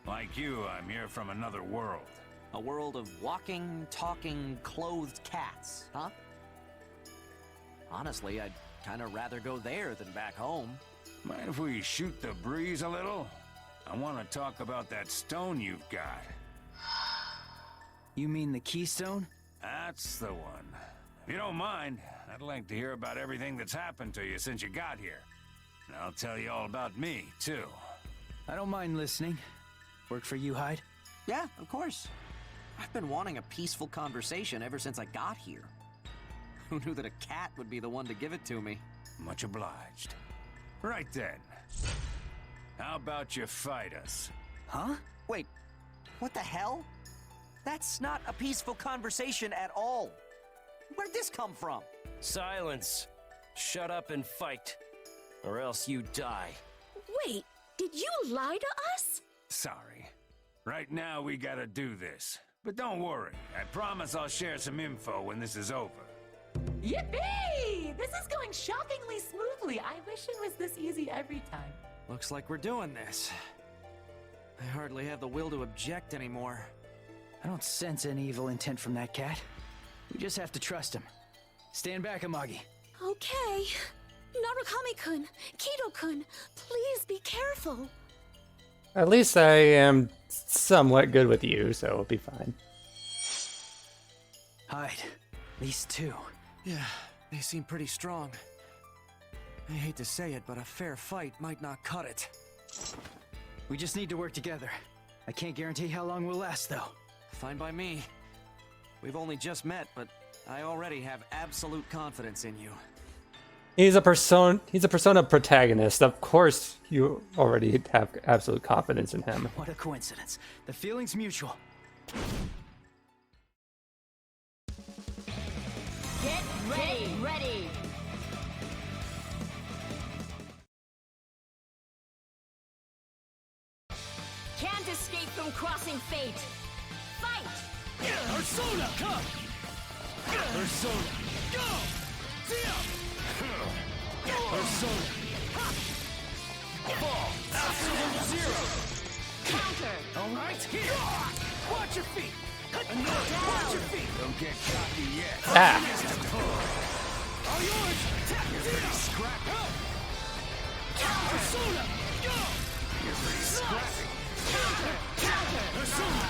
Like you, I'm here from another world. A world of walking, talking, clothed cats, huh? Honestly, I'd kinda rather go there than back home. Mind if we shoot the breeze a little? I want to talk about that stone you've got. You mean the Keystone? That's the one. If you don't mind, I'd like to hear about everything that's happened to you since you got here. And I'll tell you all about me, too. I don't mind listening. Work for you, Hyde? Yeah, of course. I've been wanting a peaceful conversation ever since I got here. Who knew that a cat would be the one to give it to me? Much obliged. Right then. How about you fight us? Huh? Wait, what the hell? That's not a peaceful conversation at all. Where'd this come from? Silence. Shut up and fight, or else you die. Wait, did you lie to us? Sorry. Right now we gotta do this. But don't worry, I promise I'll share some info when this is over. Yippee! This is going shockingly smoothly. I wish it was this easy every time. Looks like we're doing this. I hardly have the will to object anymore. I don't sense any evil intent from that cat. We just have to trust him. Stand back, Amagi. Okay. Narukami-kun, Kido-kun, please be careful. At least I am somewhat good with you, so it'll be fine. Hide. These two. Yeah, they seem pretty strong. I hate to say it, but a fair fight might not cut it. We just need to work together. I can't guarantee how long we'll last, though. Fine by me. We've only just met, but I already have absolute confidence in you. He's a Persona protagonist. Of course you already have absolute confidence in him. What a coincidence. The feeling's mutual. Get ready! Can't escape from crossing fate. Fight! Persona, come! Persona, go! Persona, fall! Absolute zero! Counter! All right, here! Watch your feet! Watch your feet! Don't get cocky yet. All yours! You're pretty scrappy! Persona, go! You're pretty scrappy. Counter! Persona,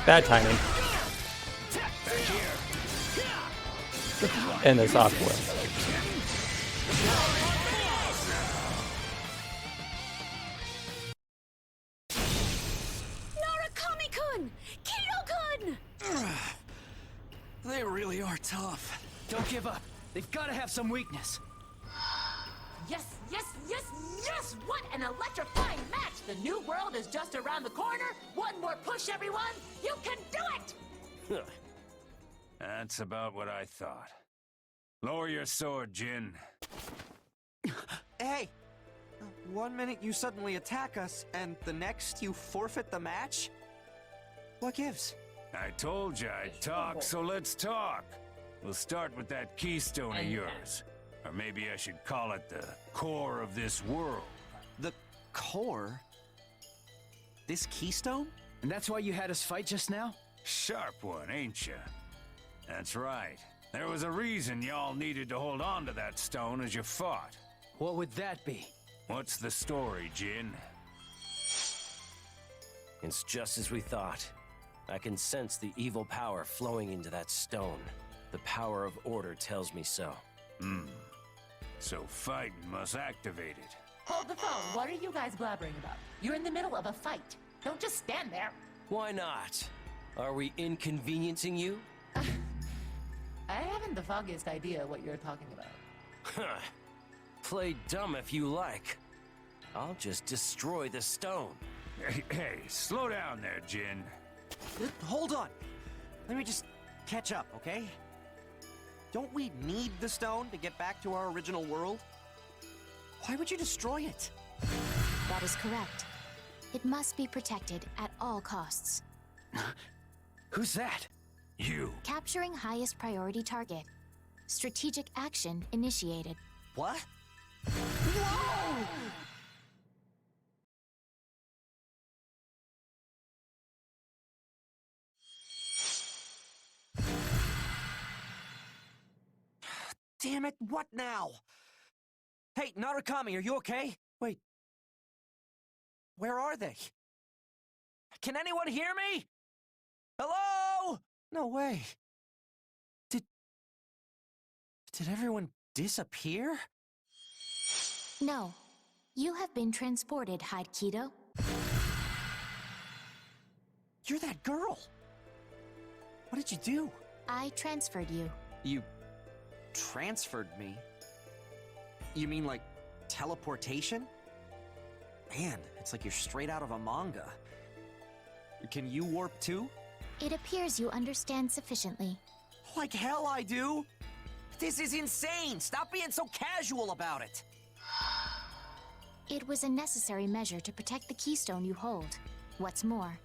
Bad timing. And the software. Narukami-kun! Kido-kun! They really are tough. Don't give up. They've got to have some weakness. Yes, yes, yes, yes! What an electrifying match! The new world is just around the corner. One more push, everyone! You can do it! That's about what I thought. Lower your sword, Jin. Hey! 1 minute you suddenly attack us, and the next you forfeit the match? What gives? I told you I'd talk, so let's talk. We'll start with that keystone of yours. Or maybe I should call it the core of this world. The core? This keystone? And that's why you had us fight just now? Sharp one, ain't ya? That's right. There was a reason y'all needed to hold on to that stone as you fought. What would that be? What's the story, Jin? It's just as we thought. I can sense the evil power flowing into that stone. The power of order tells me so. So fighting must activate it. Hold the phone. What are you guys blabbering about? You're in the middle of a fight. Don't just stand there. Why not? Are we inconveniencing you? I haven't the foggiest idea what you're talking about. Huh. Play dumb if you like. I'll just destroy the stone. Hey, slow down there, Jin. Hold on. Let me just catch up, okay? Don't we need the stone to get back to our original world? Why would you destroy it? That is correct. It must be protected at all costs. Who's that? You. Capturing highest priority target. Strategic action initiated. What? Whoa! Damn it, what now? Hey, Narukami, are you okay? Wait. Where are they? Can anyone hear me? Hello? No way. Did everyone disappear? No. You have been transported, Hyde Keto. You're that girl! What did you do? I transferred you. You transferred me? You mean like teleportation? Man, it's like you're straight out of a manga. Can you warp too? It appears you understand sufficiently. Like hell I do! This is insane! Stop being so casual about it! It was a necessary measure to protect the keystone you hold. What's more,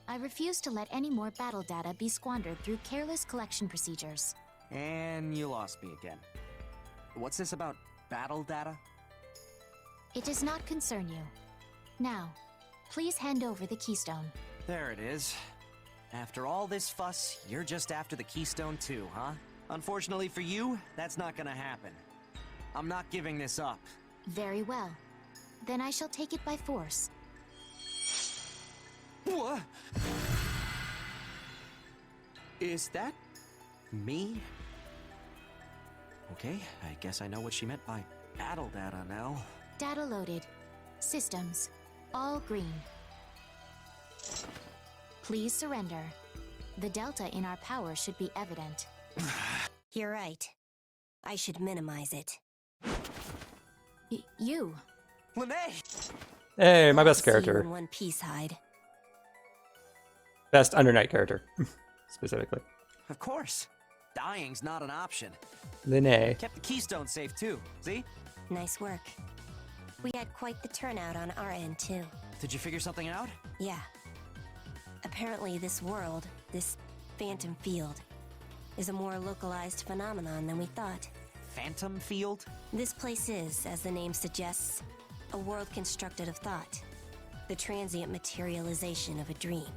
I refuse to let any more battle data be squandered through careless collection procedures. And you lost me again. What's this about battle data? It does not concern you. Now, please hand over the keystone. There it is. After all this fuss, you're just after the keystone too, huh? Unfortunately for you, that's not gonna happen. I'm not giving this up. Very well. Then I shall take it by force. What? Is that me? Okay, I guess I know what she meant by battle data now. Data loaded. Systems. All green. Please surrender. The delta in our power should be evident. You're right. I should minimize it. You. Lene! Hey, my best See you character. in one piece, Hyde. Best Under Night character, specifically. Of course. Dying's not an option. Linnae. Kept the keystone safe too, see? Nice work. We had quite the turnout on our end, too. Did you figure something out? Yeah. Apparently this world, this phantom field, is a more localized phenomenon than we thought. Phantom field? This place is, as the name suggests, a world constructed of thought. The transient materialization of a dream.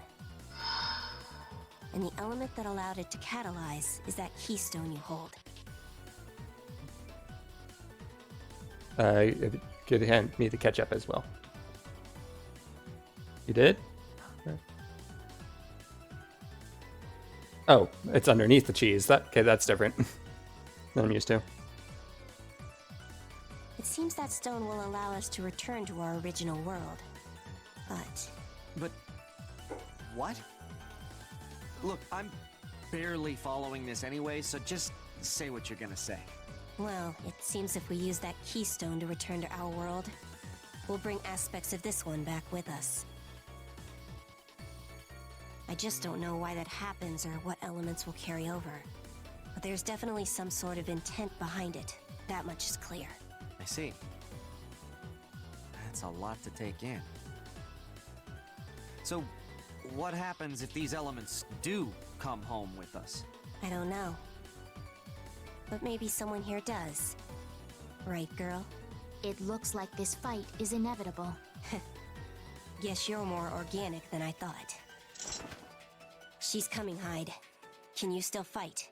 And the element that allowed it to catalyze is that keystone you hold. It could hand me the ketchup as well. You did? Okay. Oh, it's underneath the cheese. Okay, that's different than I'm used to. It seems that stone will allow us to return to our original world. But what? Look, I'm barely following this anyway, so just say what you're gonna say. Well, it seems if we use that keystone to return to our world, we'll bring aspects of this one back with us. I just don't know why that happens or what elements will carry over. But there's definitely some sort of intent behind it. That much is clear. I see. That's a lot to take in. So, what happens if these elements do come home with us? I don't know. But maybe someone here does. Right, girl? It looks like this fight is inevitable. Guess you're more organic than I thought. She's coming, Hyde. Can you still fight?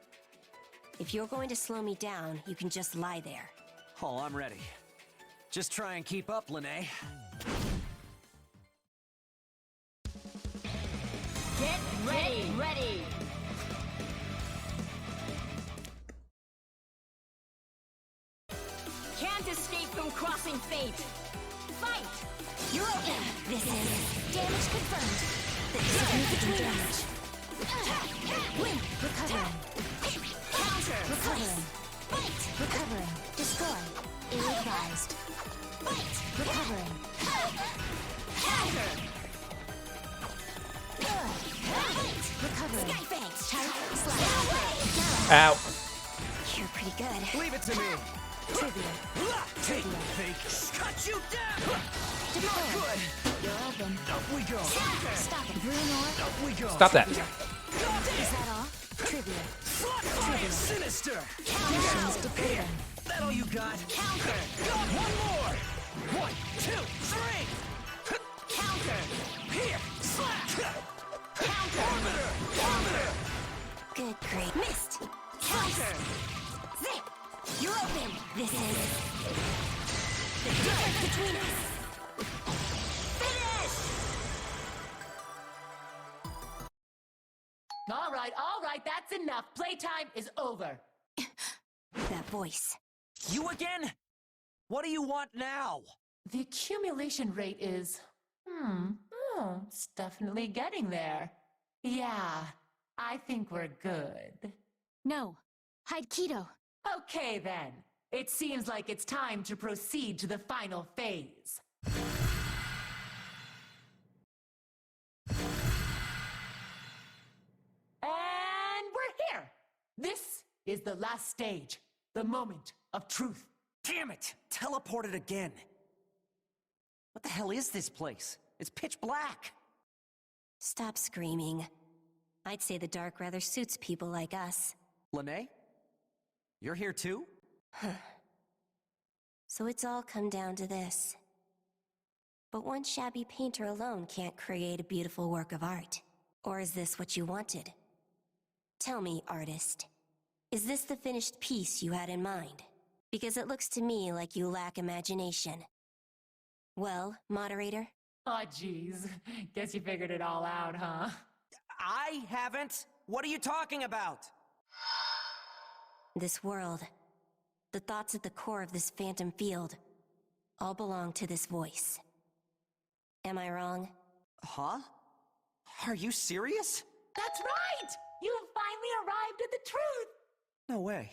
If you're going to slow me down, you can just lie there. Oh, I'm ready. Just try and keep up, Linnae. Get ready! Ready! Can't escape from crossing fate! Fight! You're open! This is damage confirmed. Significant damage. Win! Recovering. Counter! Recovering. Fight! Recovering. Destroy. Ill-advised. Fight! Recovering. Counter! Recovering. Skyfangs! Tight. Slash. Ow. You're pretty good. Leave it to me! Trivia. Take fake. Cut you down! Not good. You're open. Up we go. Stop it. Bruno. Up we go. Stop that. Is that all? Trivia. Trivia. Sinister. Missions decoding. That all you got? Counter! One more. 1, 2, 3. Counter! Here. Slap. Counter! Orbiter. Good grief. Missed. Counter! Zip. You're open. This is the difference between us. Finish! All right, that's enough. Playtime is over. That voice. You again? What do you want now? The accumulation rate is... it's definitely getting there. Yeah, I think we're good. No. Hide Keto. Okay then. It seems like it's time to proceed to the final phase. And we're here! This is the last stage. The moment of truth. Damn it! Teleported again. What the hell is this place? It's pitch black. Stop screaming. I'd say the dark rather suits people like us. Lene? You're here too? So it's all come down to this. But one shabby painter alone can't create a beautiful work of art. Or is this what you wanted? Tell me, artist. Is this the finished piece you had in mind? Because it looks to me like you lack imagination. Well, moderator? Aw, jeez. Guess you figured it all out, huh? I haven't. What are you talking about? This world, the thoughts at the core of this phantom field, all belong to this voice. Am I wrong? Huh? Are you serious? That's right! You've finally arrived at the truth! No way.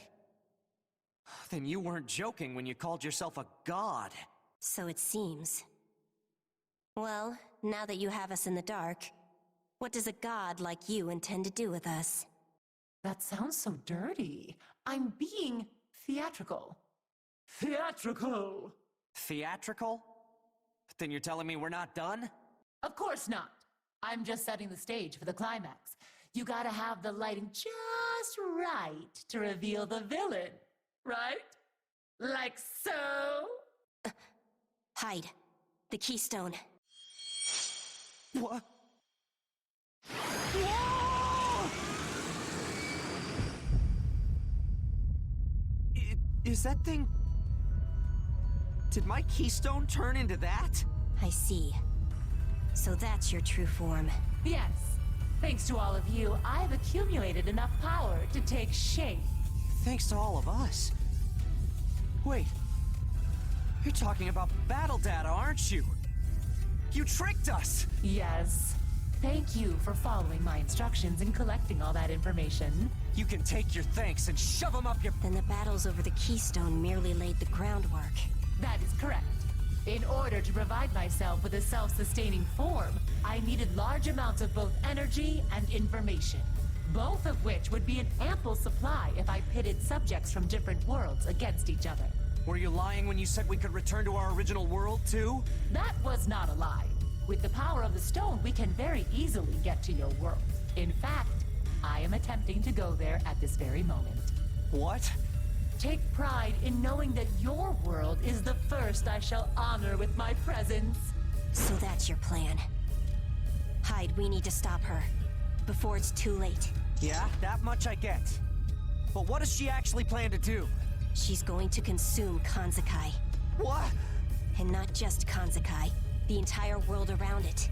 Then you weren't joking when you called yourself a god. So it seems. Well, now that you have us in the dark, what does a god like you intend to do with us? That sounds so dirty. I'm being theatrical. Theatrical! Theatrical? Then you're telling me we're not done? Of course not. I'm just setting the stage for the climax. You gotta have the lighting just right to reveal the villain, right? Like so? Hide. The keystone. What? Is that thing... Did my keystone turn into that? I see. So that's your true form. Yes. Thanks to all of you, I've accumulated enough power to take shape. Thanks to all of us? Wait. You're talking about battle data, aren't you? You tricked us! Yes. Thank you for following my instructions and collecting all that information. You can take your thanks and shove them up your... Then the battles over the keystone merely laid the groundwork. That is correct. In order to provide myself with a self-sustaining form, I needed large amounts of both energy and information. Both of which would be an ample supply if I pitted subjects from different worlds against each other. Were you lying when you said we could return to our original world, too? That was not a lie. With the power of the stone, we can very easily get to your world. In fact, I am attempting to go there at this very moment. What? Take pride in knowing that your world is the first I shall honor with my presence. So that's your plan. Hyde, we need to stop her. Before it's too late. Yeah, that much I get. But what does she actually plan to do? She's going to consume Kanzakai. What? And not just Kanzakai, the entire world around it.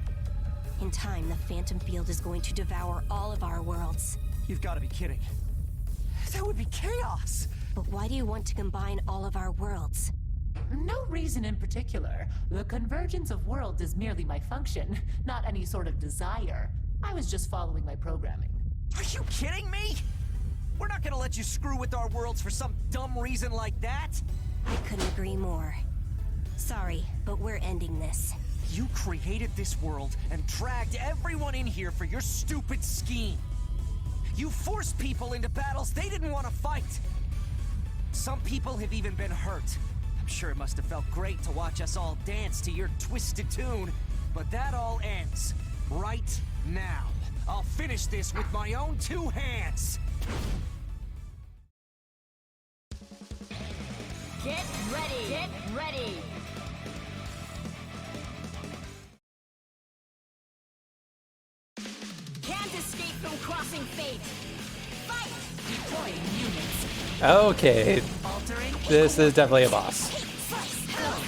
In time, the Phantom Field is going to devour all of our worlds. You've got to be kidding. That would be chaos! But why do you want to combine all of our worlds? No reason in particular. The convergence of worlds is merely my function, not any sort of desire. I was just following my programming. Are you kidding me? We're not gonna let you screw with our worlds for some dumb reason like that! I couldn't agree more. Sorry, but we're ending this. You created this world and dragged everyone in here for your stupid scheme. You forced people into battles they didn't want to fight. Some people have even been hurt. I'm sure it must have felt great to watch us all dance to your twisted tune, but that all ends right now. I'll finish this with my own two hands. Get ready! Get ready! Can't escape from crossing fate! Fight! Deploying units. Okay. Altering. This is definitely a boss. Counter!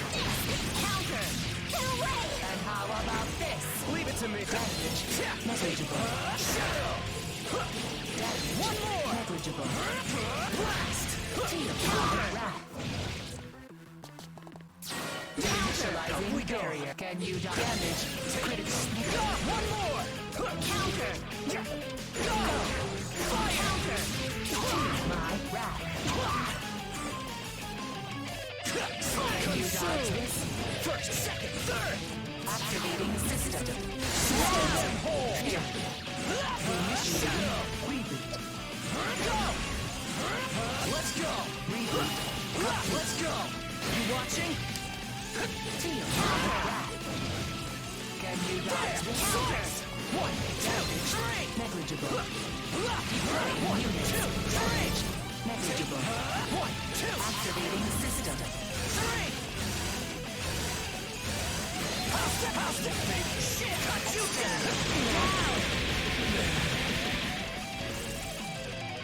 Get away! And how about this? Leave it to me. Negligible. One more! Negligible. Blast! Counter. Neutralize Up we go. Barrier. Can you damage? Critical. One more. Counter. Go. Counter. My wrath. Can you dodge this? First, second, third. Activating system. Swirl hole. Initiating reboot. Go. Let's go. Reboot. Let's go. You watching? Teal. Can you dodge this? Counters. 1, 2, 3. Negligible. Deploying 1, 2, 3. Negligible. 1, 2. Activating system. 3. House step, baby. Shit, got you down.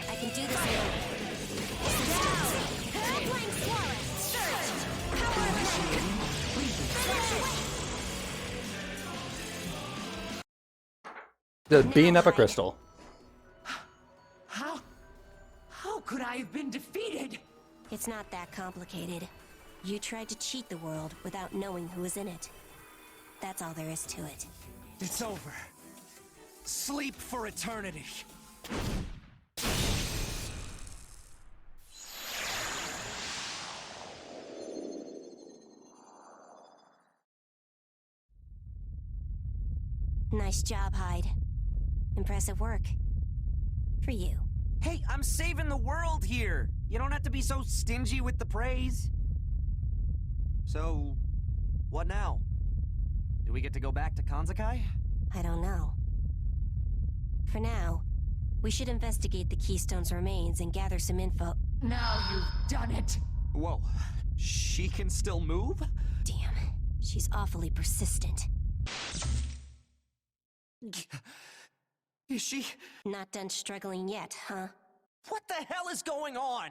I can do this alone. Airplane swallow. Surge. Power electric. The being up a crystal. How could I have been defeated? It's not that complicated. You tried to cheat the world without knowing who was in it. That's all there is to it. It's over. Sleep for eternity. Nice job, Hyde. Impressive work. For you. Hey, I'm saving the world here. You don't have to be so stingy with the praise. So, what now? Do we get to go back to Kanzakai? I don't know. For now, we should investigate the Keystone's remains and gather some info. Now you've done it. Whoa, she can still move? Damn, she's awfully persistent. Is she? Not done struggling yet, huh? What the hell is going on?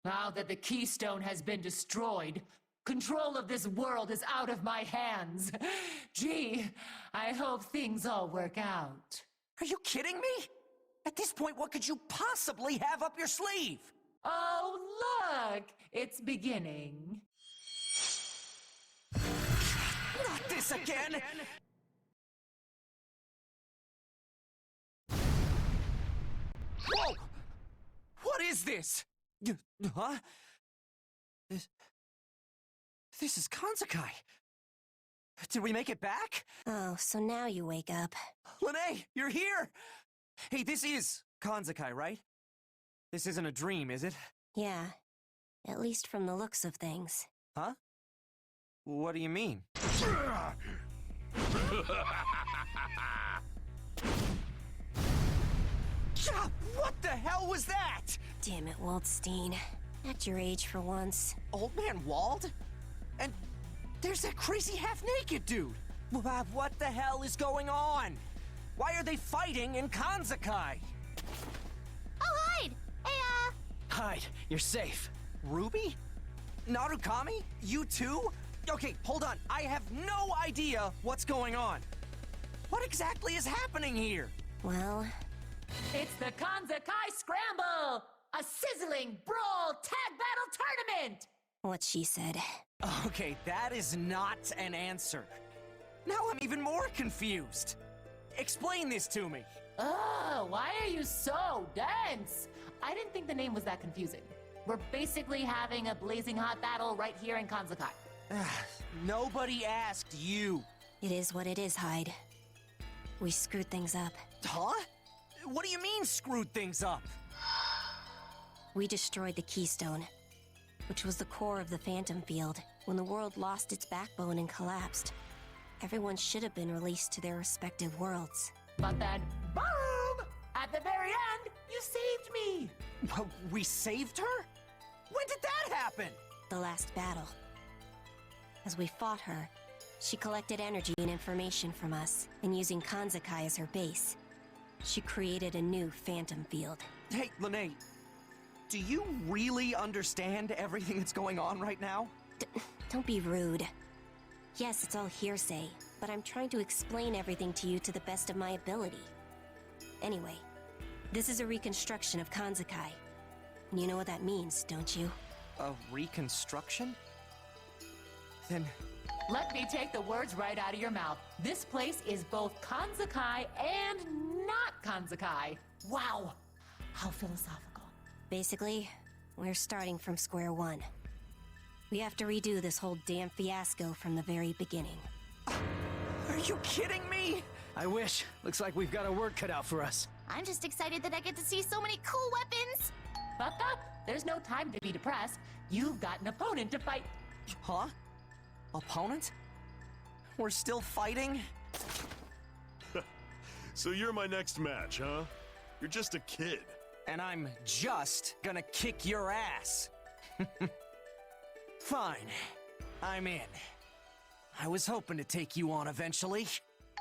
Now that the Keystone has been destroyed, control of this world is out of my hands. Gee, I hope things all work out. Are you kidding me? At this point, what could you possibly have up your sleeve? Oh, look! It's beginning. Not this again! Whoa! What is this? Huh? This is Kanzakai. Did we make it back? Oh, so now you wake up. Lene, you're here! Hey, this is Kanzakai, right? This isn't a dream, is it? Yeah, at least from the looks of things. Huh? What do you mean? What the hell was that? Damn it, Waldstein. At your age for once. Old Man Wald? And there's that crazy half-naked dude. What the hell is going on? Why are they fighting in Kanzakai? Oh, Hyde! Hey, Hyde, you're safe. Ruby? Narukami? You too? Okay, hold on. I have no idea what's going on. What exactly is happening here? Well... It's the Kanzakai Scramble! A sizzling brawl tag battle tournament! What she said. Okay, that is not an answer. Now I'm even more confused. Explain this to me. Oh, why are you so dense? I didn't think the name was that confusing. We're basically having a blazing hot battle right here in Kanzakai. Nobody asked you. It is what it is, Hyde. We screwed things up. Huh? What do you mean, screwed things up? We destroyed the Keystone, which was the core of the Phantom Field. When the world lost its backbone and collapsed, everyone should have been released to their respective worlds. But then, boom! At the very end, you saved me! Well, we saved her? When did that happen? The last battle. As we fought her, she collected energy and information from us, and using Kanzakai as her base, she created a new Phantom Field. Hey, Lene, do you really understand everything that's going on right now? Don't be rude. Yes, it's all hearsay, but I'm trying to explain everything to you to the best of my ability. Anyway, this is a reconstruction of Kanzakai. You know what that means, don't you? A reconstruction? Then Let me take the words right out of your mouth. This place is both Kanzakai and not Kanzakai. Wow, how philosophical. Basically, we're starting from square one. We have to redo this whole damn fiasco from the very beginning. Are you kidding me? I wish. Looks like we've got our work cut out for us. I'm just excited that I get to see so many cool weapons. Bucka, there's no time to be depressed. You've got an opponent to fight. Huh? Opponent? We're still fighting? So you're my next match, huh? You're just a kid. And I'm just gonna kick your ass. Fine. I'm in. I was hoping to take you on eventually.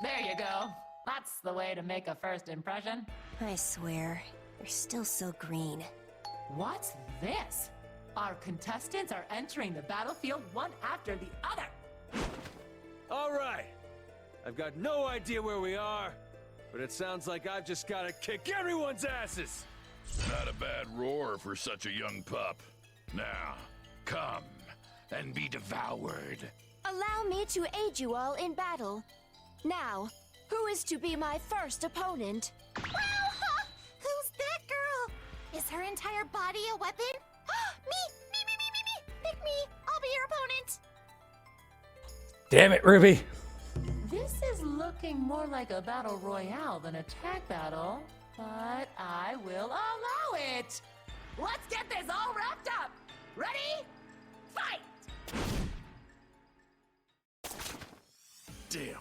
There you go. That's the way to make a first impression. I swear, you're still so green. What's this? Our contestants are entering the battlefield one after the other. All right. I've got no idea where we are, but it sounds like I've just got to kick everyone's asses. Not a bad roar for such a young pup. Now, come and be devoured. Allow me to aid you all in battle. Now, who is to be my first opponent? Wow! Who's that girl? Is her entire body a weapon? Me! Pick me! I'll be your opponent! Damn it, Ruby! This is looking more like a battle royale than a tag battle, but I will allow it. Let's get this all wrapped up. Ready? Fight! Damn.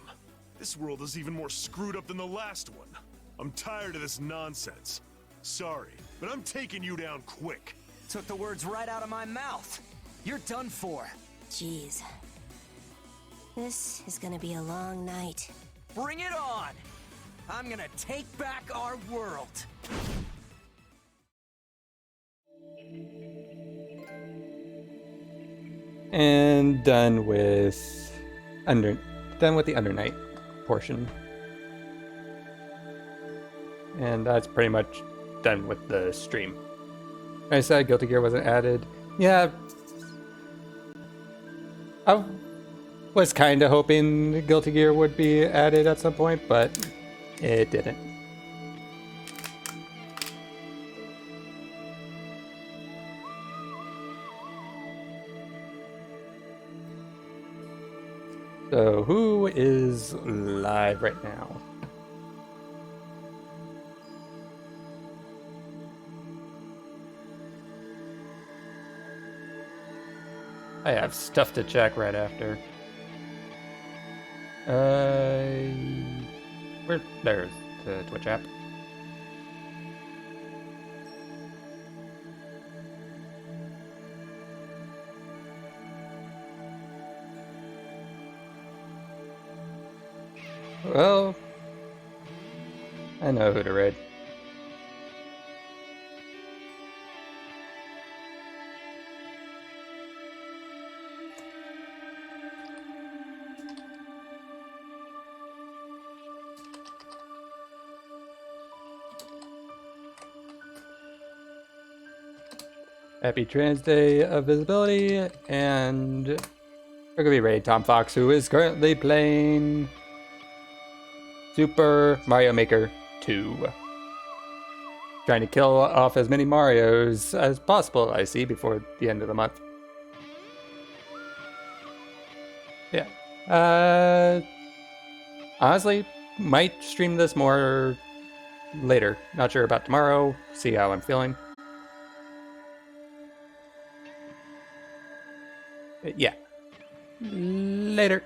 This world is even more screwed up than the last one. I'm tired of this nonsense. Sorry, but I'm taking you down quick. Took the words right out of my mouth. You're done for. Jeez. This is gonna be a long night. Bring it on! I'm gonna take back our world. And done with the Under Night portion. And that's pretty much done with the stream. I said Guilty Gear wasn't added. Yeah. I was kind of hoping Guilty Gear would be added at some point, but it didn't. So who is live right now? I have stuff to check right after. There's the Twitch app. Well, I know who to raid. Happy Trans Day of Visibility, and we're gonna be raiding Tom Fox, who is currently playing Super Mario Maker 2. Trying to kill off as many Marios as possible, I see, before the end of the month. Yeah. Honestly, might stream this more later. Not sure about tomorrow. See how I'm feeling. Yeah. Later.